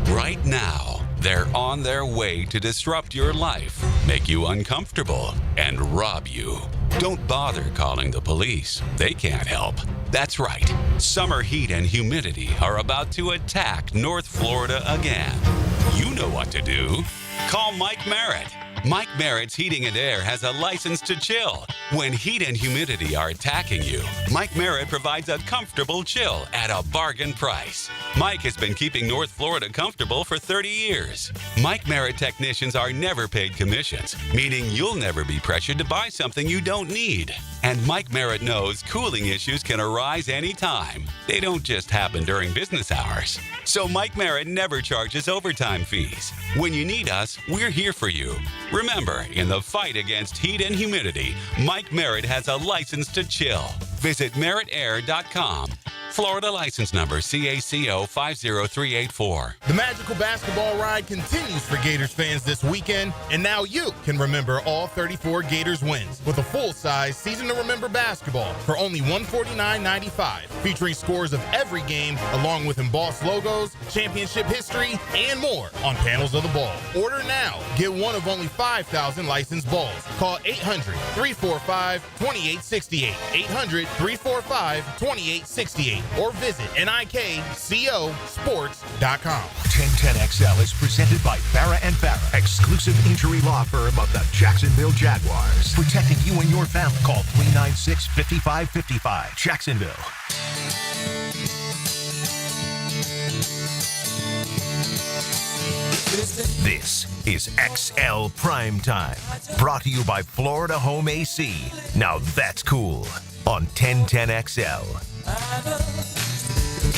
Right now, they're on their way to disrupt your life, make you uncomfortable, and rob you. Don't bother calling the police. They can't help. That's right. Summer heat and humidity are about to attack North Florida again. You know what to do. Call Mike Merritt. Mike Merritt's Heating and Air has a license to chill. When heat and humidity are attacking you, Mike Merritt provides a comfortable chill at a bargain price. Mike has been keeping North Florida comfortable for 30 years. Mike Merritt technicians are never paid commissions, meaning you'll never be pressured to buy something you don't need. And Mike Merritt knows cooling issues can arise anytime. They don't just happen during business hours. So Mike Merritt never charges overtime fees. When you need us, we're here for you. Remember, in the fight against heat and humidity, Mike Merritt has a license to chill. Visit merrittair.com. Florida license number CACO 50384. The magical basketball ride continues for Gators fans this weekend, and now you can remember all 34 Gators wins with a full-size Season to Remember basketball for only $149.95, featuring scores of every game along with embossed logos, championship history, and more on panels of the ball. Order now. Get one of only 5,000 licensed balls. Call 800-345-2868. 800-345-2868. Or visit NIKCOsports.com. 1010XL is presented by Farrah & Farrah, exclusive injury law firm of the Jacksonville Jaguars. Protecting you and your family. Call 396-5555. Jacksonville. This is XL Primetime, brought to you by Florida Home AC. Now that's cool on 1010XL.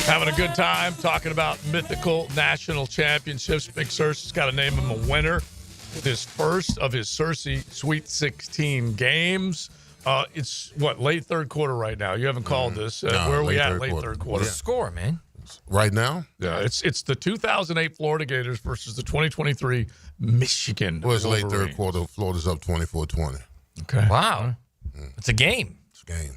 Having a good time talking about mythical national championships. Big Searcy's got to name him a winner with his first of his Searcy Sweet 16 games. It's late third quarter right now. You haven't called this. No, where are we at third late quarter. third quarter? What's the score, man? Right now? Yeah, it's the 2008 Florida Gators versus the 2023 Michigan. Well, it's late Wolverines. third quarter. Florida's up 24-20. Okay. Wow. It's a game. It's a game.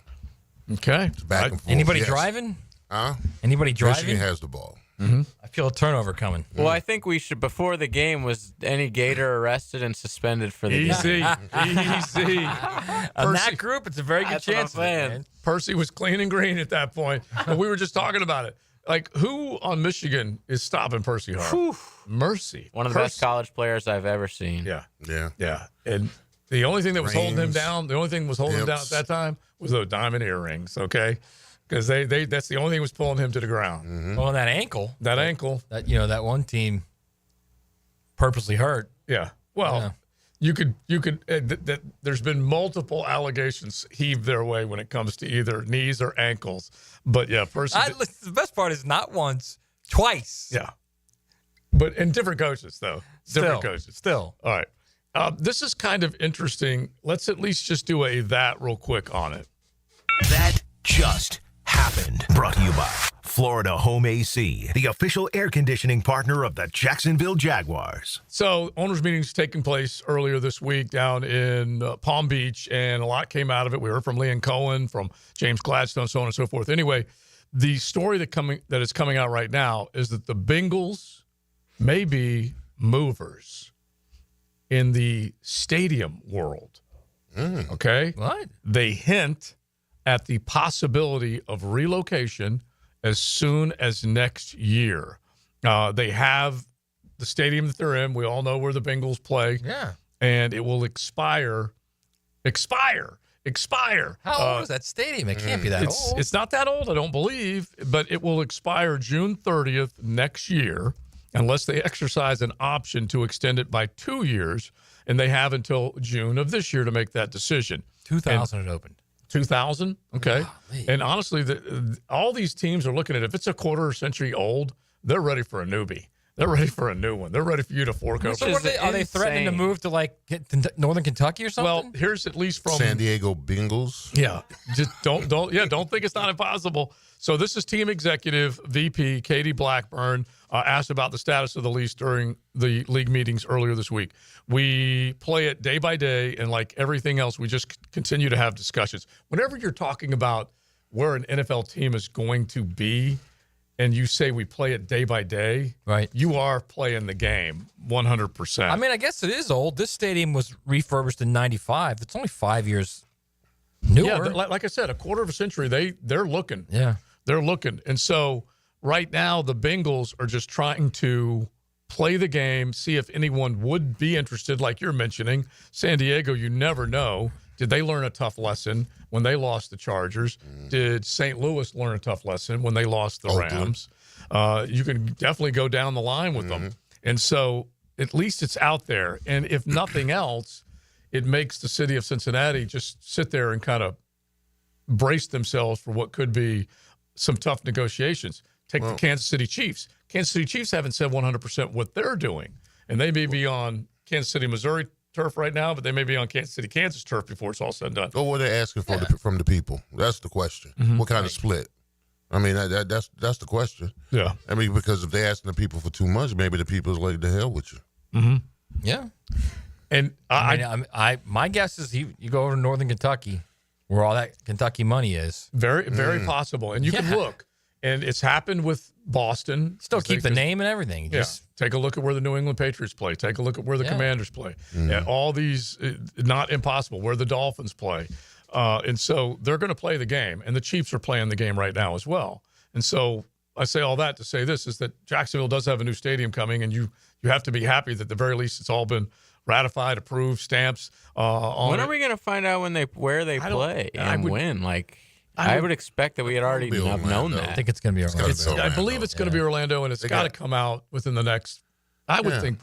Okay. It's back and forth. Anybody Yes. driving? Huh? Anybody driving? Michigan has the ball. Mm-hmm. I feel a turnover coming. Well, I think we should, before the game, was any Gator arrested and suspended for the Easy. game? Easy. On that group, it's a very good That's what I'm chance. saying. Percy was clean and green at that point. But we were just talking about it. Like, who on Michigan is stopping Percy Harvin? Mercy. One of the best college players I've ever seen. Yeah. Yeah. Yeah. And the only thing that was holding him Rings, down, him down at that time was those diamond earrings, okay? Because that's the only thing that was pulling him to the ground. Mm-hmm. Well, that ankle. That ankle. That one team purposely hurt. Yeah. Well, Yeah. you could. There's been multiple allegations heaved their way when it comes to either knees or ankles. But yeah, Percy. The best part is not once, twice. Yeah. But and different coaches though. Different coaches. Still. All right. This is kind of interesting. Let's at least just do that real quick on it. That just happened. Brought to you by Florida Home AC, the official air conditioning partner of the Jacksonville Jaguars. So, owners' meetings taking place earlier this week down in Palm Beach, and a lot came out of it. We heard from Leon Cohen, from James Gladstone, so on and so forth. Anyway, the story that is coming out right now is that the Bengals may be movers in the stadium world. Okay? What? They hint at the possibility of relocation as soon as next year. They have the stadium that they're in. We all know where the Bengals play. Yeah. And it will expire. How old is that stadium? It can't be that old. It's not that old, I don't believe, but it will expire June 30th next year unless they exercise an option to extend it by 2 years, and they have until June of this year to make that decision. 2000 it opened. 2000? Okay. Golly. And honestly, all these teams are looking at if it's a quarter century old, they're ready for a newbie. They're ready for a new one. They're ready for you to fork over. So are they threatening to move to Northern Kentucky or something? Well, here's at least from San Diego Bengals. Yeah, just don't think it's not impossible. So this is team executive VP Katie Blackburn asked about the status of the lease during the league meetings earlier this week. We play it day by day, and like everything else, we just continue to have discussions. Whenever you're talking about where an NFL team is going to be, and you say we play it day by day, right? You are playing the game 100%. I mean, I guess it is old. This stadium was refurbished in '95. It's only 5 years newer. Yeah, like I said, a quarter of a century. They're looking. Yeah, they're looking. And so right now, the Bengals are just trying to play the game, see if anyone would be interested. Like you're mentioning, San Diego. You never know. Did they learn a tough lesson when they lost the Chargers? Did St. Louis learn a tough lesson when they lost the Rams? You can definitely go down the line with them. And so at least it's out there. And if nothing else, it makes the city of Cincinnati just sit there and kind of brace themselves for what could be some tough negotiations. Take the Kansas City Chiefs. Kansas City Chiefs haven't said 100% what they're doing. And they may be on Kansas City, Missouri turf right now, but they may be on Kansas City, Kansas turf before it's all said and done. What are they asking for from the people? That's the question. What kind of split? I mean, that's the question. Yeah. I mean, because if they're asking the people for too much, maybe the people's like, the hell with you. Yeah. And my guess is you go over to Northern Kentucky, where all that Kentucky money is. Very, very possible. And you can look. And it's happened with Boston. Still keep the name and everything. Just take a look at where the New England Patriots play. Take a look at where the Commanders play. Yeah, all these, not impossible, where the Dolphins play. And so they're going to play the game. And the Chiefs are playing the game right now as well. And so I say all that to say this is that Jacksonville does have a new stadium coming, and you have to be happy that at the very least it's all been ratified, approved, stamps. When are we going to find out where they play and when? I would expect that we had already known that. I think it's going to be Orlando. I believe it's going to be Orlando, and it's got to come out within the next. I would think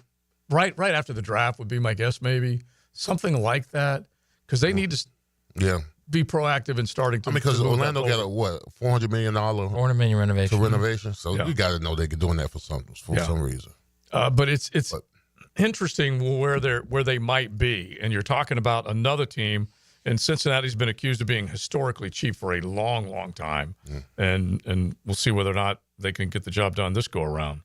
right after the draft would be my guess, maybe something like that, because they need to be proactive in starting to. Because Orlando got a $400 million $400 million renovation. So you got to know they're doing that for some reason. But it's interesting where they might be, and you're talking about another team. And Cincinnati's been accused of being historically cheap for a long, long time. And we'll see whether or not they can get the job done this go around.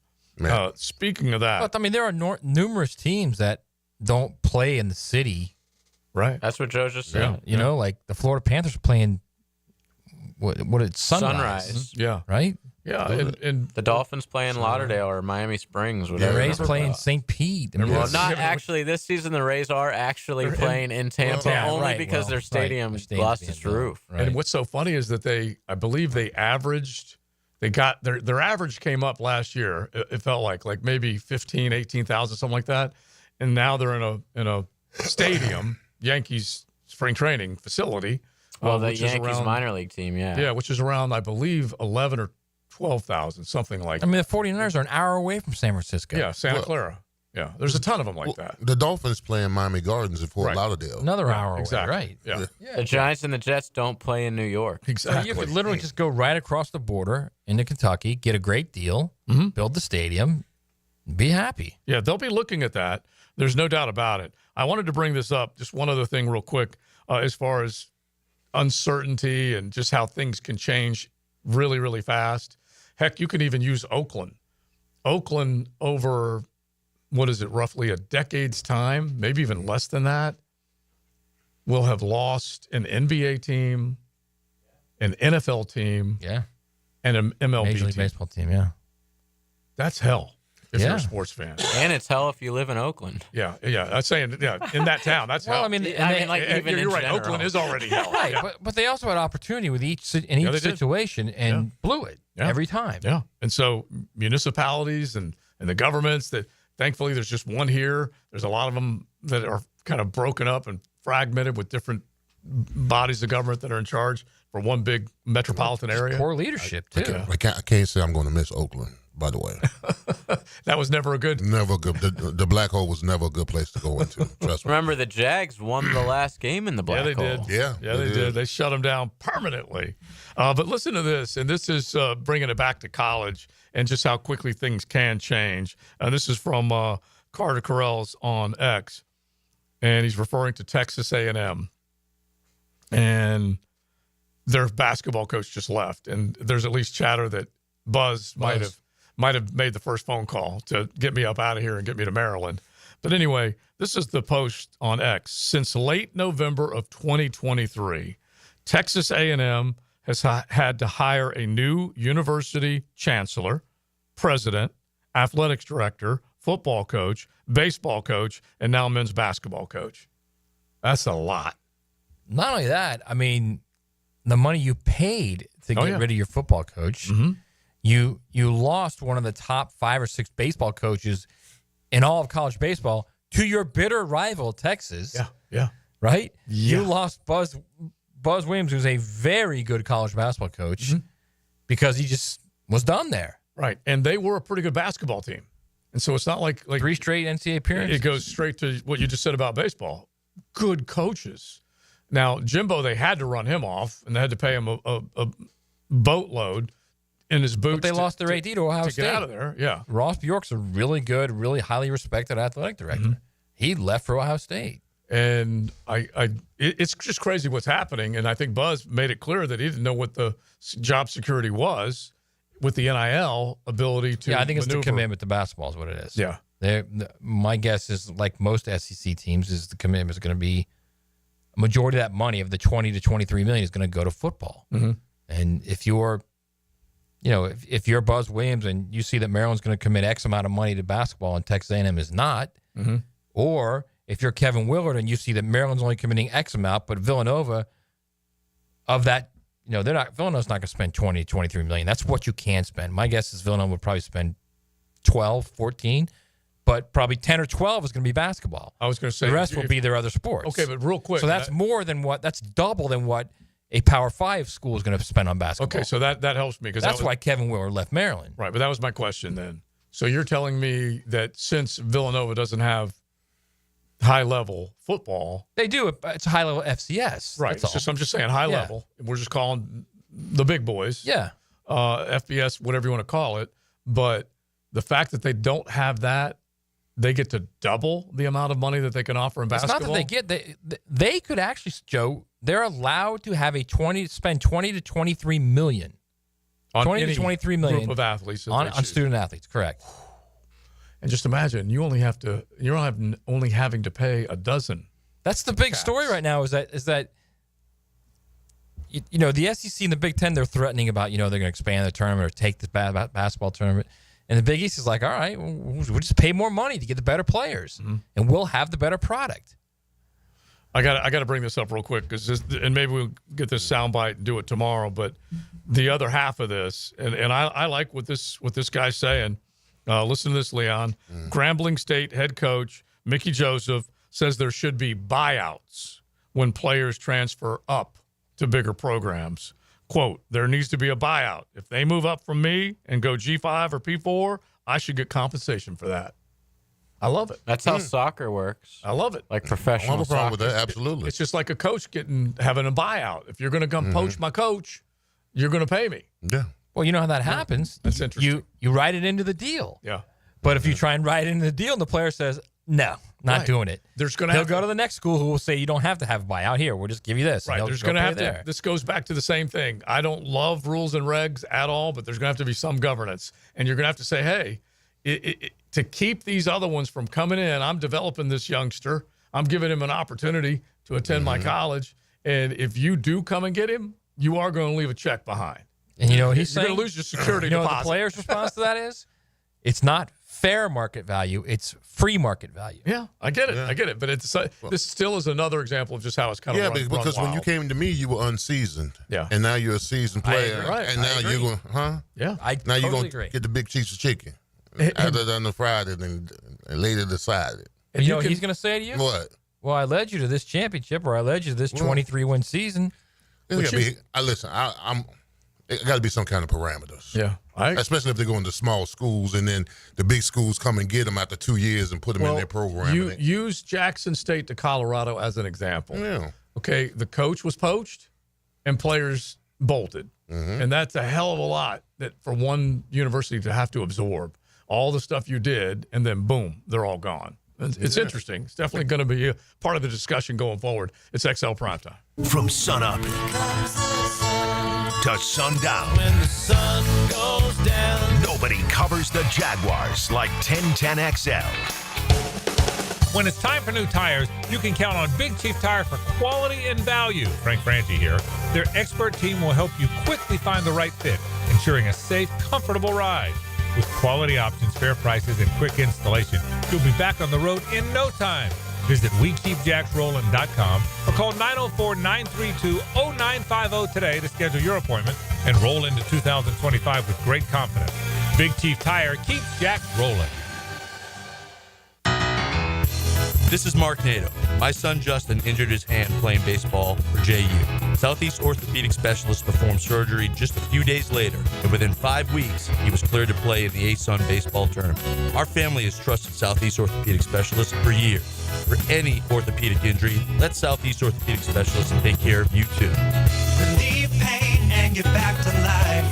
Speaking of that. But, I mean, there are numerous teams that don't play in the city. Right. That's what Joe just said. You know, like the Florida Panthers are playing it's Sunrise. Yeah. Right? Yeah. And the Dolphins play in Lauderdale or Miami Springs. Whatever. The Rays play in St. Pete. Well, not actually. This season, the Rays are actually playing in Tampa only because their stadium lost its roof. Right. And what's so funny is that I believe they averaged, their average came up last year. It felt like maybe 15, 18,000, something like that. And now they're in a stadium, Yankees spring training facility. Well, the Yankees minor league team, Yeah, which is around, I believe, 11 or 12,000, something like that. I mean, the 49ers are an hour away from San Francisco. Yeah, Santa Clara. Yeah, there's a ton of them like that. The Dolphins play in Miami Gardens in Fort Lauderdale. Another hour away, exactly. Right. Yeah. The Giants and the Jets don't play in New York. Exactly. So you could literally just go right across the border into Kentucky, get a great deal, build the stadium, be happy. Yeah, they'll be looking at that. There's no doubt about it. I wanted to bring this up, just one other thing real quick, as far as uncertainty and just how things can change really, really fast. Heck, you can even use Oakland. Oakland over, roughly a decade's time, maybe even less than that, will have lost an NBA team, an NFL team, and an MLB Major League team. Baseball team, yeah. That's hell if you're a sports fan. And it's hell if you live in Oakland. Yeah. I'm saying, in that town, that's hell. I mean, even you're right. general. Oakland is already hell. Right, Yeah. but they also had opportunity with each situation and blew it every time. Yeah, and so municipalities and the governments that thankfully there's just one here. There's a lot of them that are kind of broken up and fragmented with different bodies of government that are in charge for one big metropolitan area. Poor leadership too. I can't say I'm going to miss Oakland. By the way, that was never good. The black hole was never a good place to go into. Trust me. Remember, the Jags won the last game in the black hole. Did. Yeah, they did. They shut them down permanently. But listen to this, and this is bringing it back to college and just how quickly things can change. And this is from Carter Carell's on X, and he's referring to Texas A&M, and their basketball coach just left, and there's at least chatter that Buzz might have made the first phone call to get me up out of here and get me to Maryland. But anyway, this is the post on X. Since late November of 2023, Texas A&M has had to hire a new university chancellor, president, athletics director, football coach, baseball coach, and now men's basketball coach. That's a lot. Not only that, I mean, the money you paid to get rid of your football coach, you lost one of the top 5 or 6 baseball coaches in all of college baseball to your bitter rival, Texas. Yeah. Right? Yeah. You lost Buzz Williams, who's a very good college basketball coach, because he just was done there. Right. And they were a pretty good basketball team. And so it's not like 3 straight NCAA appearances. It goes straight to what you just said about baseball. Good coaches. Now, Jimbo, they had to run him off, and they had to pay him a boatload in his boots. But they lost their AD to Ohio State. Get out of there, yeah. Ross Bjork's a really good, really highly respected athletic director. He left for Ohio State. And it's just crazy what's happening. And I think Buzz made it clear that he didn't know what the job security was with the NIL ability to I think it's maneuver. the commitment to basketball is what it is. Yeah. My guess is, like most SEC teams, is the commitment is going to be a majority of that money of the 20 to 23 million is going to go to football. And if you're, if you're Buzz Williams and you see that Maryland's going to commit X amount of money to basketball and Texas A&M is not, or if you're Kevin Willard and you see that Maryland's only committing X amount, but Villanova of that, Villanova's not going to spend 20 to 23 million. That's what you can spend. My guess is Villanova would probably spend 12, 14, but probably 10 or 12 is going to be basketball. I was going to say the rest will be their other sports. Okay, but real quick. So that's that's double than what a Power 5 school is going to spend on basketball. Okay, so that helps me. That's why Kevin Willard left Maryland. Right, but that was my question then. So you're telling me that since Villanova doesn't have high-level football. They do. It's high-level FCS. Right. I'm just saying high level. We're just calling the big boys. Yeah. FBS, whatever you want to call it. But the fact that they don't have that, they get to double the amount of money that they can offer in basketball. It's not that they get. They could actually, Joe, they're allowed to have spend 20 to 23 million. On 20 to 23 million. Group of athletes. On student athletes, correct. And just imagine, you're only having to pay a dozen. That's the big story right now. Is that the SEC and the Big Ten, they're threatening about they're going to expand the tournament or take the basketball tournament, and the Big East is like, all right, we'll just pay more money to get the better players, and we'll have the better product. I got to bring this up real quick and maybe we'll get this soundbite and do it tomorrow. But the other half of this, and I like what this guy's saying. Listen to this, Leon. Grambling State head coach Mickey Joseph says there should be buyouts when players transfer up to bigger programs. Quote, there needs to be a buyout. If they move up from me and go G5 or P4, I should get compensation for that. I love it. That's how soccer works. I love it. Like professional I have a problem soccer. with that. Absolutely. It's just like a coach having a buyout. If you're going to come poach my coach, you're going to pay me. Yeah. Well, you know how that happens. That's interesting. You write it into the deal. Yeah. But if you try and write it into the deal and the player says, no, not doing it, he'll go to the next school who will say, you don't have to have a buyout here. We'll just give you this. Right. There's going to have to. This goes back to the same thing. I don't love rules and regs at all, but there's going to have to be some governance. And you're going to have to say, hey, to keep these other ones from coming in, I'm developing this youngster. I'm giving him an opportunity to attend my college. And if you do come and get him, you are going to leave a check behind. And he's saying, you're going to lose your security deposit. deposit. What the player's response to that is? It's not fair market value. It's free market value. Yeah, I get it. I get it. But this still is another example of just how it's kind of run because when wild. you came to me, you were unseasoned. Yeah. And now you're a seasoned player. And now you're going, Yeah. Now you're going agree. to get the big piece of chicken. Other than the fried it and later decided. And you know what he's going to say to you? What? Well, I led you to this championship, or I led you to this 23-win season. Listen, it got to be some kind of parameters. Yeah. Especially if they're going to small schools and then the big schools come and get them after 2 years and put them in their program. You use Jackson State to Colorado as an example. Yeah. Okay, the coach was poached and players bolted. And that's a hell of a lot that for one university to have to absorb. All the stuff you did, and then boom, they're all gone. It's interesting. It's definitely going to be a part of the discussion going forward. It's XL Primetime. From sunup to sundown. When the sun goes down. Nobody covers the Jaguars like 1010XL. When it's time for new tires, you can count on Big Chief Tire for quality and value. Frank Franchi here. Their expert team will help you quickly find the right fit, ensuring a safe, comfortable ride. With quality options, fair prices, and quick installation, you'll be back on the road in no time. Visit WeKeepJacksRollin.com or call 904-932-0950 today to schedule your appointment and roll into 2025 with great confidence. Big Chief Tire keeps Jack rolling. This is Mark Nato. My son Justin injured his hand playing baseball for JU. Southeast Orthopedic Specialist performed surgery just a few days later, and within 5 weeks, he was cleared to play in the ASUN baseball tournament. Our family has trusted Southeast Orthopedic Specialists for years. For any orthopedic injury, let Southeast Orthopedic Specialists take care of you too. Relieve pain and get back to life.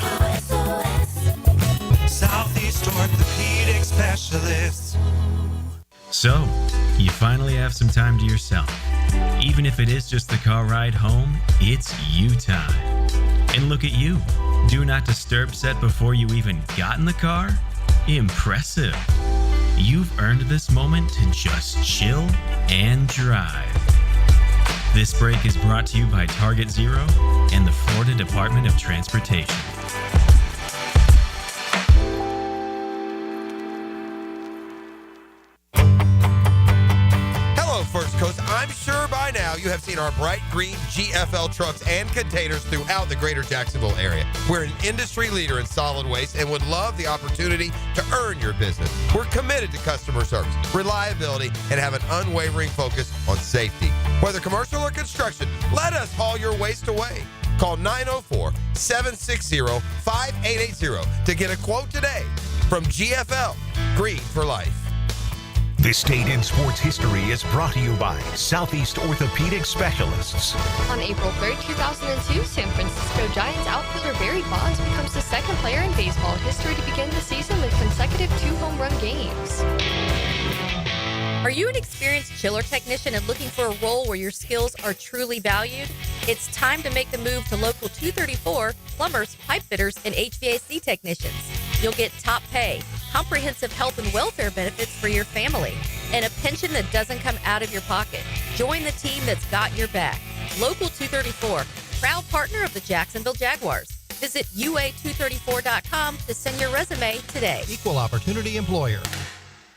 Southeast Orthopedic Specialists. So, you finally have some time to yourself. Even if it is just the car ride home, it's you time. And look at you. Do not disturb set before you even got in the car? Impressive. You've earned this moment to just chill and drive. This break is brought to you by Target Zero and the Florida Department of Transportation. First Coast, I'm sure by now you have seen our bright green GFL trucks and containers throughout the greater Jacksonville area. We're an industry leader in solid waste and would love the opportunity to earn your business. We're committed to customer service, reliability, and have an unwavering focus on safety. Whether commercial or construction, let us haul your waste away. Call 904-760-5880 to get a quote today from GFL, Green for Life. This Date in Sports History is brought to you by Southeast Orthopedic Specialists. On April 3rd, 2002, San Francisco Giants outfielder Barry Bonds becomes the second player in baseball history to begin the season with consecutive 2 home run games. Are you an experienced chiller technician and looking for a role where your skills are truly valued? It's time to make the move to Local 234, plumbers, pipe fitters, and HVAC technicians. You'll get top pay, comprehensive health and welfare benefits for your family, and a pension that doesn't come out of your pocket. Join the team that's got your back. Local 234, proud partner of the Jacksonville Jaguars. Visit UA234.com to send your resume today. Equal opportunity employer.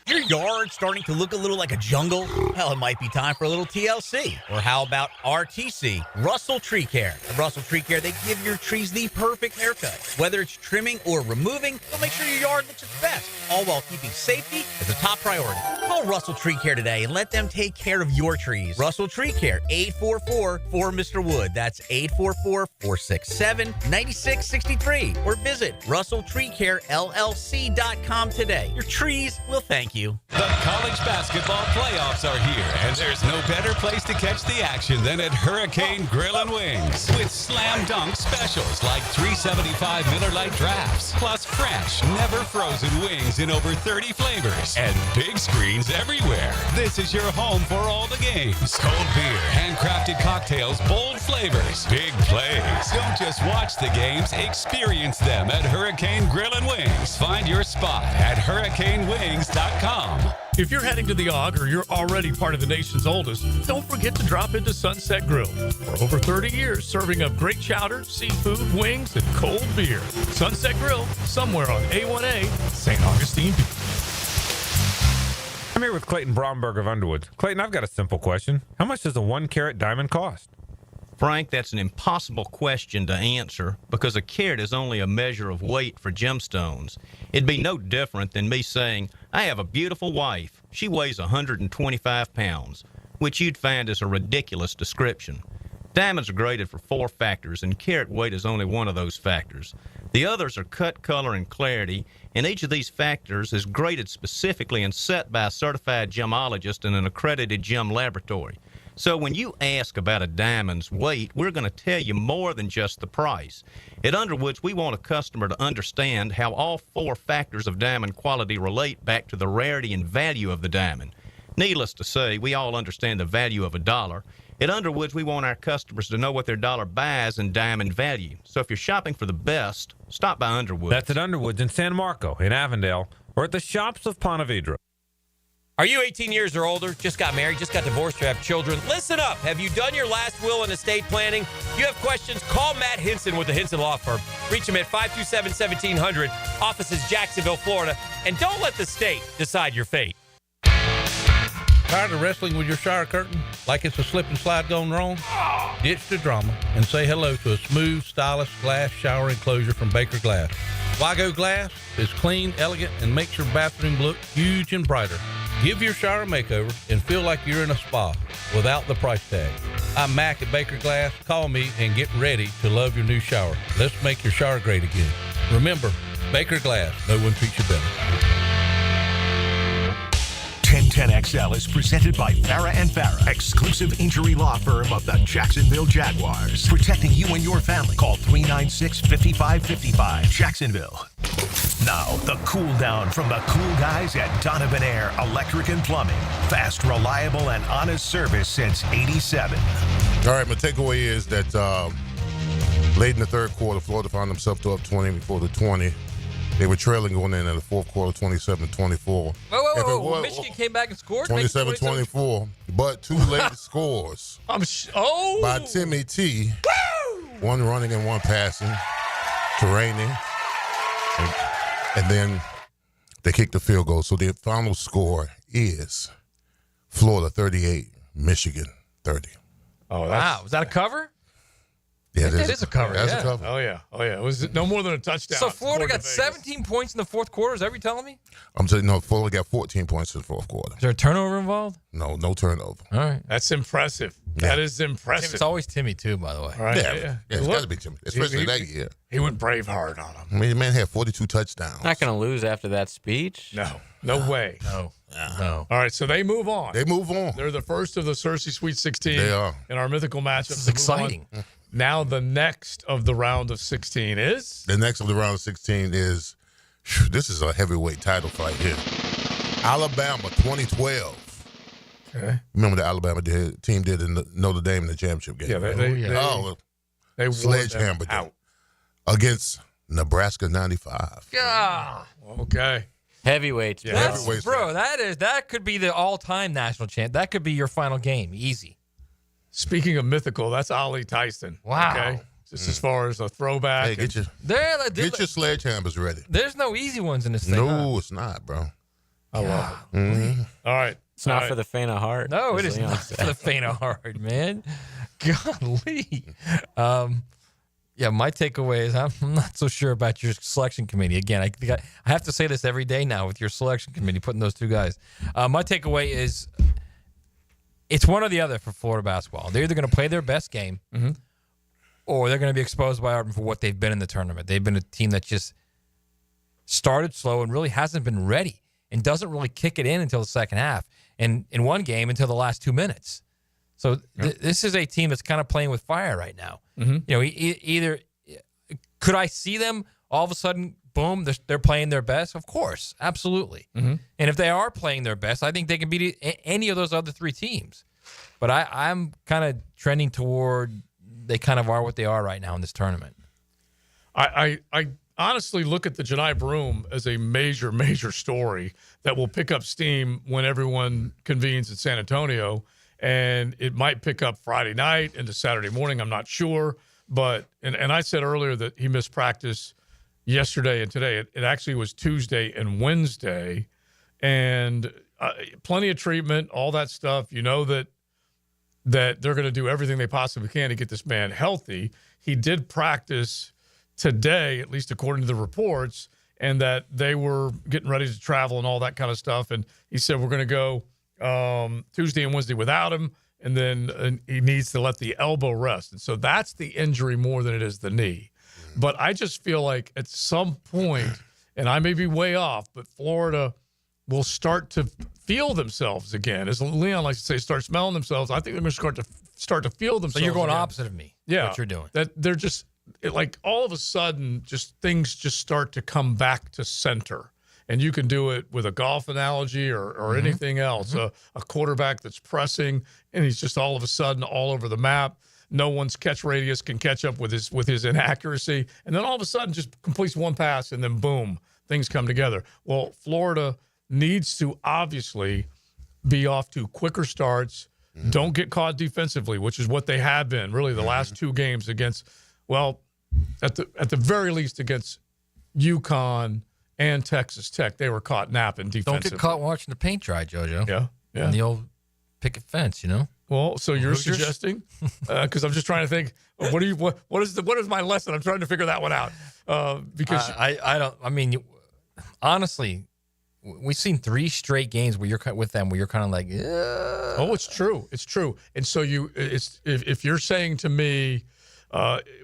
Your yard starting to look a little like a jungle? Well, it might be time for a little TLC. Or how about RTC, Russell Tree Care? At Russell Tree Care, they give your trees the perfect haircut. Whether it's trimming or removing, they'll make sure your yard looks its best, all while keeping safety as a top priority. Call Russell Tree Care today and let them take care of your trees. Russell Tree Care, 844-4Mr. Wood. That's 844-467-9663. Or visit RussellTreeCareLLC.com today. Your trees will thank you. The college basketball playoffs are here, and there's no better place to catch the action than at Hurricane Grill and Wings. With slam dunk specials like $3.75 Miller Lite drafts, plus fresh, never frozen wings in over 30 flavors, and big screens everywhere. This is your home for all the games. Cold beer, handcrafted cocktails, bold flavors, big plays. Don't just watch the games, experience them at Hurricane Grill and Wings. Find your spot at hurricanewings.com. If you're heading to the Aug or you're already part of the nation's oldest, don't forget to drop into Sunset Grill. For over 30 years, serving up great chowder, seafood, wings, and cold beer. Sunset Grill, somewhere on A1A, St. Augustine Beach. I'm here with Clayton Bromberg of Underwood. Clayton, I've got a simple question. How much does a 1-carat diamond cost? Frank, that's an impossible question to answer because a carat is only a measure of weight for gemstones. It'd be no different than me saying, I have a beautiful wife. She weighs 125 pounds, which you'd find is a ridiculous description. Diamonds are graded for 4 factors, and carat weight is only one of those factors. The others are cut, color, and clarity, and each of these factors is graded specifically and set by a certified gemologist in an accredited gem laboratory. So when you ask about a diamond's weight, we're going to tell you more than just the price. At Underwoods, we want a customer to understand how all 4 factors of diamond quality relate back to the rarity and value of the diamond. Needless to say, we all understand the value of a dollar. At Underwoods, we want our customers to know what their dollar buys in diamond value. So if you're shopping for the best, stop by Underwoods. That's at Underwoods in San Marco, in Avondale, or at the shops of Ponte Vedra. Are you 18 years or older, just got married, just got divorced, or have children? Listen up. Have you done your last will and estate planning? If you have questions, call Matt Hinson with the Hinson Law Firm. Reach him at 527-1700, offices Jacksonville, Florida. And don't let the state decide your fate. Tired of wrestling with your shower curtain like it's a slip and slide gone wrong? Ditch the drama and say hello to a smooth, stylish glass shower enclosure from Baker Glass. Wago Glass is clean, elegant, and makes your bathroom look huge and brighter. Give your shower a makeover and feel like you're in a spa without the price tag. I'm Mac at Baker Glass. Call me and get ready to love your new shower. Let's make your shower great again. Remember, Baker Glass. No one treats you better. 1010XL is presented by Farah and Farah, exclusive injury law firm of the Jacksonville Jaguars. Protecting you and your family. Call 396-5555. Jacksonville. Now, the cool down from the cool guys at Donovan Air Electric and Plumbing. Fast, reliable, and honest service since '87. All right, my takeaway is that late in the third quarter, Florida found themselves up 20 before the 20. They were trailing going in the fourth quarter, 27-24. Whoa. Michigan came back and scored? 27-24, but two late scores by Timmy T. Woo! One running and one passing to Rainey. And then they kicked the field goal. So the final score is Florida 38, Michigan 30. Oh, wow. Was that a cover? Yeah, it is a cover. That's a cover. Oh, yeah. It was no more than a touchdown. So Florida got 17 points in the fourth quarter. Is that what you're telling me? I'm telling you, no, Florida got 14 points in the fourth quarter. Is there a turnover involved? No turnover. All right. That's impressive. Yeah. That is impressive. It's always Timmy, too, by the way. All right. Yeah, it's got to be Timmy, especially that year. He went brave hard on him. I mean, the man had 42 touchdowns. Not going to lose after that speech. No way. No. All right, so they move on. They're the first of the Searcy Sweet 16. They are. In our mythical matchup. This is exciting. Now the next of the round of 16 is? The next of the round of 16 is, this is a heavyweight title fight here. Alabama 2012. Okay. Remember the Alabama team did in Notre Dame in the championship game? Yeah, they sledgehammered them against Nebraska 95. Yeah. Okay. Heavyweights. Yeah. Bro, that could be the all-time national champ. That could be your final game. Easy. Speaking of mythical, that's Ollie Tyson. Wow. Okay. Just as far as a throwback. Hey, get your sledgehammers ready. There's no easy ones in this thing. No, it's not, bro. I love it. Mm-hmm. All right. It's not for the faint of heart. No, it is not for the faint of heart, man. Golly. Yeah, my takeaway is I'm not so sure about your selection committee. Again, I have to say this every day now with your selection committee, putting those two guys. My takeaway is it's one or the other for Florida basketball. They're either going to play their best game or they're going to be exposed by Auburn for what they've been in the tournament. They've been a team that just started slow and really hasn't been ready and doesn't really kick it in until the second half. And in one game until the last 2 minutes. So this is a team that's kind of playing with fire right now. Mm-hmm. You know, either could I see them all of a sudden, boom, they're playing their best? Of course, absolutely. Mm-hmm. And if they are playing their best, I think they can beat any of those other three teams. But I'm kind of trending toward they kind of are what they are right now in this tournament. I honestly look at the Janai Broom as a major, major story that will pick up steam when everyone convenes in San Antonio. And it might pick up Friday night into Saturday morning. I'm not sure. But, and I said earlier that he missed practice yesterday and today. It actually was Tuesday and Wednesday. And plenty of treatment, all that stuff. You know that they're going to do everything they possibly can to get this man healthy. He did practice today, at least according to the reports, and that they were getting ready to travel and all that kind of stuff. And he said, we're going to go Tuesday and Wednesday without him, and then he needs to let the elbow rest. And so that's the injury more than it is the knee. But I just feel like at some point, and I may be way off, but Florida will start to feel themselves again. As Leon likes to say, start smelling themselves. I think they're going to start to feel themselves. So you're going again. opposite of me. Yeah. What you're doing. That they're just like all of a sudden, just things just start to come back to center. And you can do it with a golf analogy or anything else. A quarterback that's pressing, and he's just all of a sudden all over the map. No one's catch radius can catch up with his inaccuracy. And then all of a sudden just completes one pass, and then boom, things come together. Well, Florida needs to obviously be off to quicker starts. Don't get caught defensively, which is what they have been really the last two games against, well, at the very least against UConn and Texas Tech. They were caught napping defensively. Don't get caught watching the paint dry, JoJo. Yeah. And the old picket fence, you know? Well, so you're suggesting, because I'm just trying to think, what is my lesson? I'm trying to figure that one out. Because honestly, we've seen 3 straight games where you're with them where you're kind of like, ugh. Oh, it's true. It's true. And so if you're saying to me,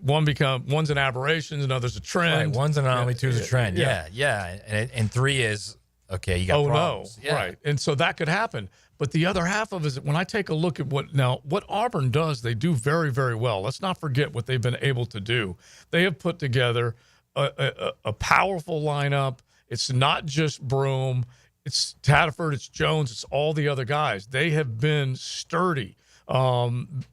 one's an aberration, another's a trend. Right, one's an anomaly, two's a trend. Yeah. And 3 is, okay, you got problems. No. Right. And so that could happen. But the other half of it is when I take a look at what Auburn does, they do very, very well. Let's not forget what they've been able to do. They have put together a powerful lineup. It's not just Broome. It's Tatterford. It's Jones. It's all the other guys. They have been sturdy on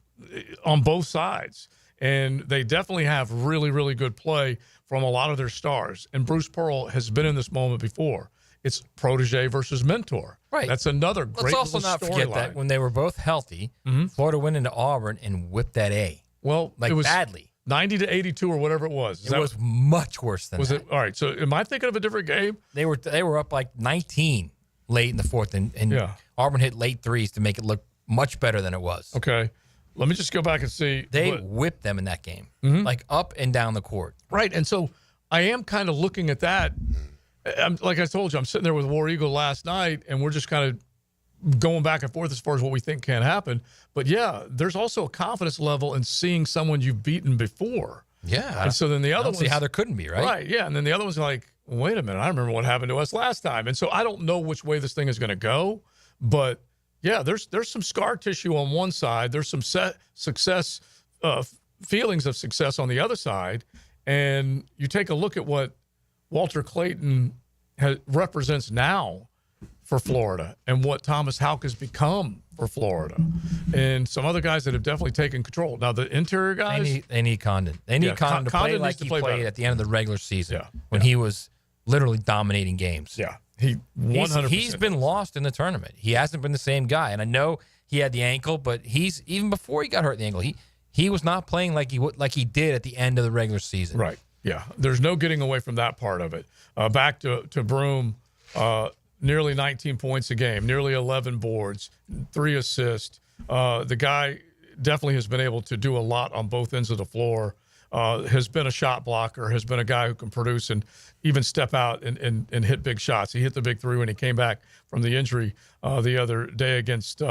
both sides. And they definitely have really, really good play from a lot of their stars. And Bruce Pearl has been in this moment before. It's protege versus mentor. Right. That's another great Let's also not forget that when they were both healthy, Florida went into Auburn and whipped that A. Well, it was badly. 90-82 or whatever it was. It was much worse than that. It? All right. So am I thinking of a different game? They were up like 19 late in the fourth, and Auburn hit late threes to make it look much better than it was. Okay. Let me just go back and see. They whipped them in that game, like up and down the court. Right. And so I am kind of looking at that. Like I told you, I'm sitting there with War Eagle last night, and we're just kind of going back and forth as far as what we think can happen. But, yeah, there's also a confidence level in seeing someone you've beaten before. Yeah. And so then the other one. See how there couldn't be, right? Right, yeah. And then the other one's like, wait a minute, I remember what happened to us last time. And so I don't know which way this thing is going to go. But, yeah, there's some scar tissue on one side. There's some success, feelings of success on the other side. And you take a look at what Walter Clayton represents now for Florida and what Thomas Houck has become for Florida and some other guys that have definitely taken control. Now, the interior guys. They need Condon. They need Condon to play like he played better at the end of the regular season when he was literally dominating games. Yeah, he 100%. He's been lost in the tournament. He hasn't been the same guy. And I know he had the ankle, but even before he got hurt in the ankle, he was not playing like he did at the end of the regular season. Right. Yeah, there's no getting away from that part of it. Back to Broome, nearly 19 points a game, nearly 11 boards, 3 assists. The guy definitely has been able to do a lot on both ends of the floor, has been a shot blocker, has been a guy who can produce and even step out and hit big shots. He hit the big 3 when he came back from the injury the other day against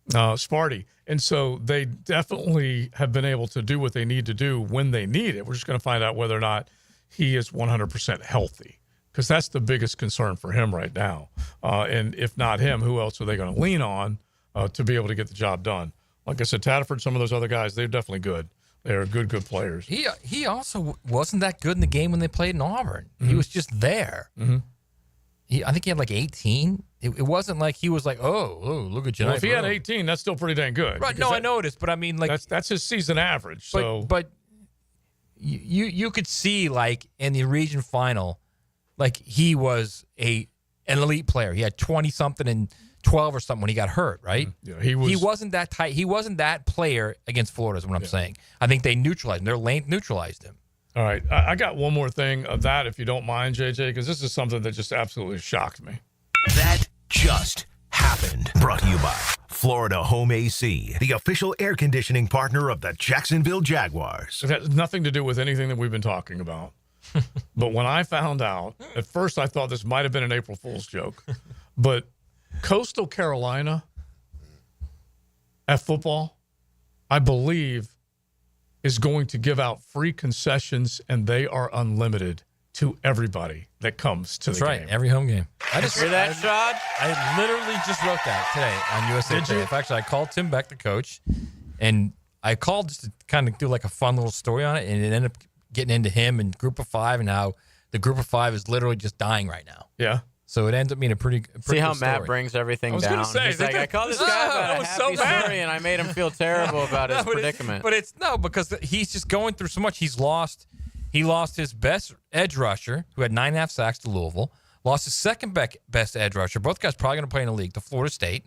Sparty. And so they definitely have been able to do what they need to do when they need it. We're just going to find out whether or not he is 100% healthy, because that's the biggest concern for him right now. And if not him, who else are they going to lean on to be able to get the job done? Like I said, Tatterford, some of those other guys, they're definitely good. They're good players. He also wasn't that good in the game when they played in Auburn. He was just there. I think he had like 18. It wasn't like he was like, oh, look at you. Well, if he had 18, that's still pretty dang good. Right? No, I noticed, but I mean, like that's his season average. But you could see like in the region final, like he was an elite player. He had 20 something and 12 or something when he got hurt. Right? Yeah, he wasn't that tight. He wasn't that player against Florida. Is what I'm saying. I think they neutralized him. Their length neutralized him. All right. I got one more thing of that, if you don't mind, JJ, because this is something that just absolutely shocked me. That just happened. Brought to you by Florida Home AC, the official air conditioning partner of the Jacksonville Jaguars. It has nothing to do with anything that we've been talking about. But when I found out, at first I thought this might have been an April Fool's joke. But Coastal Carolina at football, I believe, is going to give out free concessions, and they are unlimited to everybody that comes to the game. That's right, every home game. I just hear that, Shad? I literally just wrote that today on USA Today. In fact, I called Tim Beck, the coach, and I called just to kind of do like a fun little story on it, and it ended up getting into him and Group of Five and how the Group of Five is literally just dying right now. Yeah. So it ends up being a pretty See how good Matt story. brings everything down. I was going to say, I called this guy about a happy story, and I made him feel terrible about his predicament. But it's because he's just going through so much. He lost his best edge rusher, who had 9.5 sacks to Louisville. Lost his second best edge rusher. Both guys probably going to play in the league, to Florida State.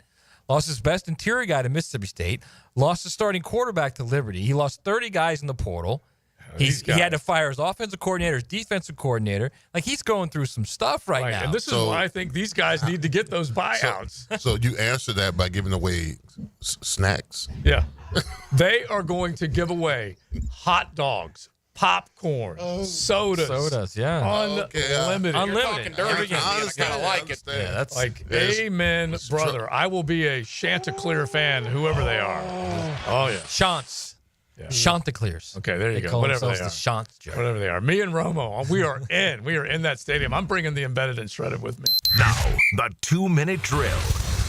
Lost his best interior guy to Mississippi State. Lost his starting quarterback to Liberty. He lost 30 guys in the portal. He had to fire his offensive coordinator, his defensive coordinator. Like, he's going through some stuff right now. And this is why I think these guys need to get those buyouts. So you answer that by giving away snacks? Yeah. They are going to give away hot dogs popcorn, sodas, unlimited. Unlimited. I understand. I like it. Yeah, that's like, amen, brother. I will be a Chanticleer fan, whoever they are. Oh, yeah. Chants. Yeah. Chanticleers. Okay, there you go. Call Whatever they are. the Chants, Joe. Whatever they are. Me and Romo, we are in. We are in that stadium. I'm bringing the embedded and shredded with me. Now, the 2-minute drill.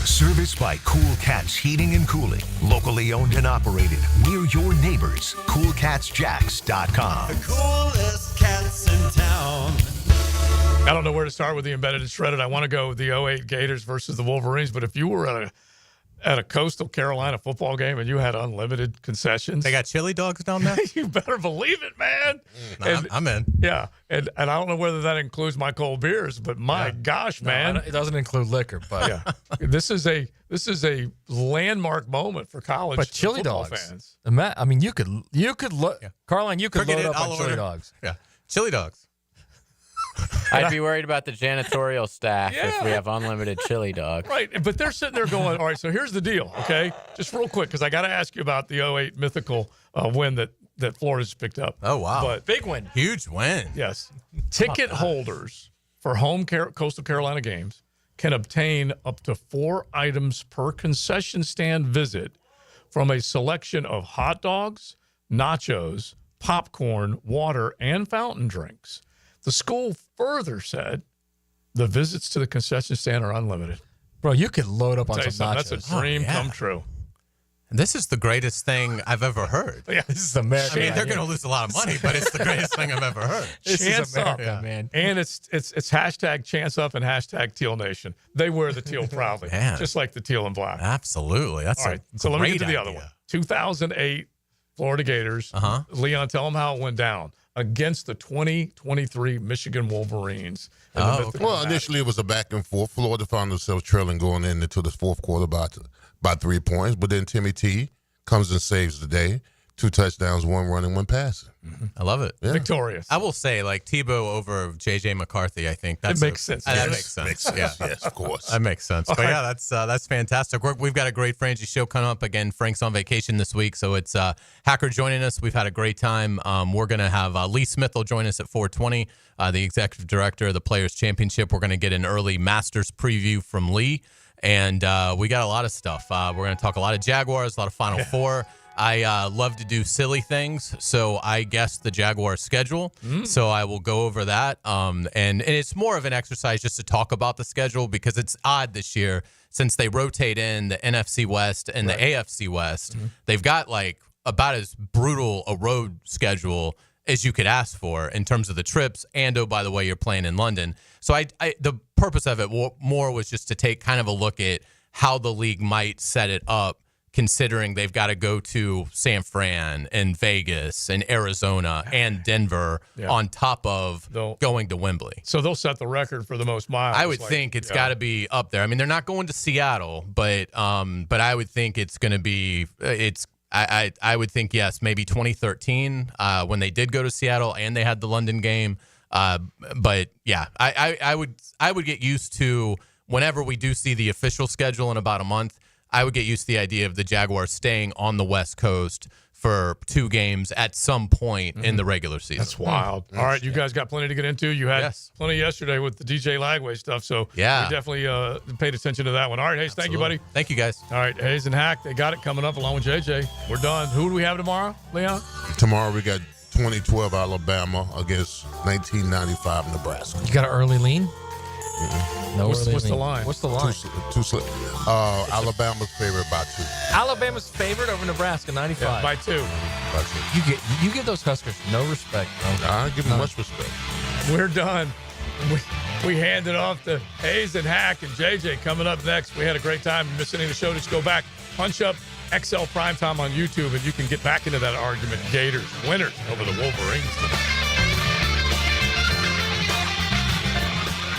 Serviced by Cool Cats Heating and Cooling. Locally owned and operated. We're your neighbors. CoolCatsJacks.com. The coolest cats in town. I don't know where to start with the embedded and shredded. I want to go with the 08 Gators versus the Wolverines, but if you were at a Coastal Carolina football game and you had unlimited concessions. They got chili dogs down there? You better believe it, man. I'm in. Yeah. And I don't know whether that includes my cold beers, but my gosh, man. It doesn't include liquor, but yeah. This is a landmark moment for college but chili football dogs. fans. I mean, you could look, Carline, you could load up on chili dogs. Yeah. Chili dogs. I'd be worried about the janitorial staff if we have unlimited chili dogs. Right, but they're sitting there going, all right, so here's the deal, okay? Just real quick, because I got to ask you about the 08 mythical win that Florida's picked up. Oh, wow. But big win. Huge win. Yes. Ticket holders for home Coastal Carolina games can obtain up to 4 items per concession stand visit from a selection of hot dogs, nachos, popcorn, water, and fountain drinks. The school further said the visits to the concession stand are unlimited. Bro, you could load up on some nachos. That's a dream come true. This is the greatest thing I've ever heard. Yeah. This is America. I mean, they're going to lose a lot of money, but it's the greatest thing I've ever heard. Chance up, man. And it's hashtag Chance Up and hashtag Teal Nation. They wear the teal proudly, just like the teal and black. Absolutely. That's all right. So let me get to the other one. 2008 Florida Gators. Leon, tell them how it went down against the 2023 Michigan Wolverines. Well, initially it was a back and forth. Florida found themselves trailing going into the fourth quarter by 3 points, but then Timmy T comes and saves the day. 2 touchdowns, 1 running, 1 passing. I love it. Yeah. Victorious. I will say, like, Tebow over J.J. McCarthy, I think that makes sense. That makes sense. Yeah. Yes, of course. That makes sense. But, yeah, that's fantastic. We've got a great Frangie show coming up. Again, Frank's on vacation this week, so it's Hacker joining us. We've had a great time. We're going to have Lee Smith will join us at 4:20, the executive director of the Players' Championship. We're going to get an early Masters preview from Lee, and we got a lot of stuff. We're going to talk a lot of Jaguars, a lot of Final Four. I love to do silly things, so I guessed the Jaguars schedule. So I will go over that. And it's more of an exercise just to talk about the schedule because it's odd this year since they rotate in the NFC West and the AFC West. They've got like about as brutal a road schedule as you could ask for in terms of the trips. And, oh, by the way, you're playing in London. So the purpose of it more was just to take kind of a look at how the league might set it up, considering they've got to go to San Fran and Vegas and Arizona and Denver on top of going to Wembley. So they'll set the record for the most miles. I would think it's got to be up there. I mean, they're not going to Seattle, but I would think it's going to be I would think, yes, maybe 2013 when they did go to Seattle and they had the London game. But yeah, I would get used to whenever we do see the official schedule in about a month. I would get used to the idea of the Jaguars staying on the West Coast for 2 games at some point in the regular season. That's wild. All right, you guys got plenty to get into. You had plenty yesterday with the DJ Lagway stuff, so we definitely paid attention to that one. All right, Hayes, thank you, buddy. Thank you, guys. All right, Hayes and Hack, they got it coming up along with JJ. We're done. Who do we have tomorrow, Leon? Tomorrow we got 2012 Alabama against 1995 Nebraska. You got an early lean? No, what's the line? What's the line? Alabama's favorite by 2. Alabama's favorite over Nebraska, 95. Yeah, by 2. You give those Huskers no respect, bro. I give them much respect. We're done. We hand it off to Hayes and Hack and JJ coming up next. We had a great time. If you missed any of the show, just go back, punch up XL Primetime on YouTube, and you can get back into that argument. Gators winners over the Wolverines tonight.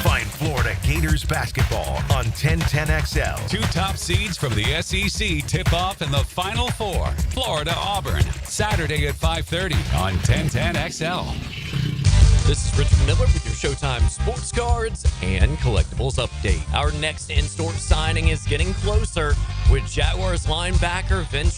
Find Florida Gators basketball on 1010XL. 2 top seeds from the SEC tip off in the Final Four. Florida-Auburn, Saturday at 5:30 on 1010XL. This is Richard Miller with your Showtime Sports Cards and Collectibles Update. Our next in-store signing is getting closer with Jaguars linebacker Vince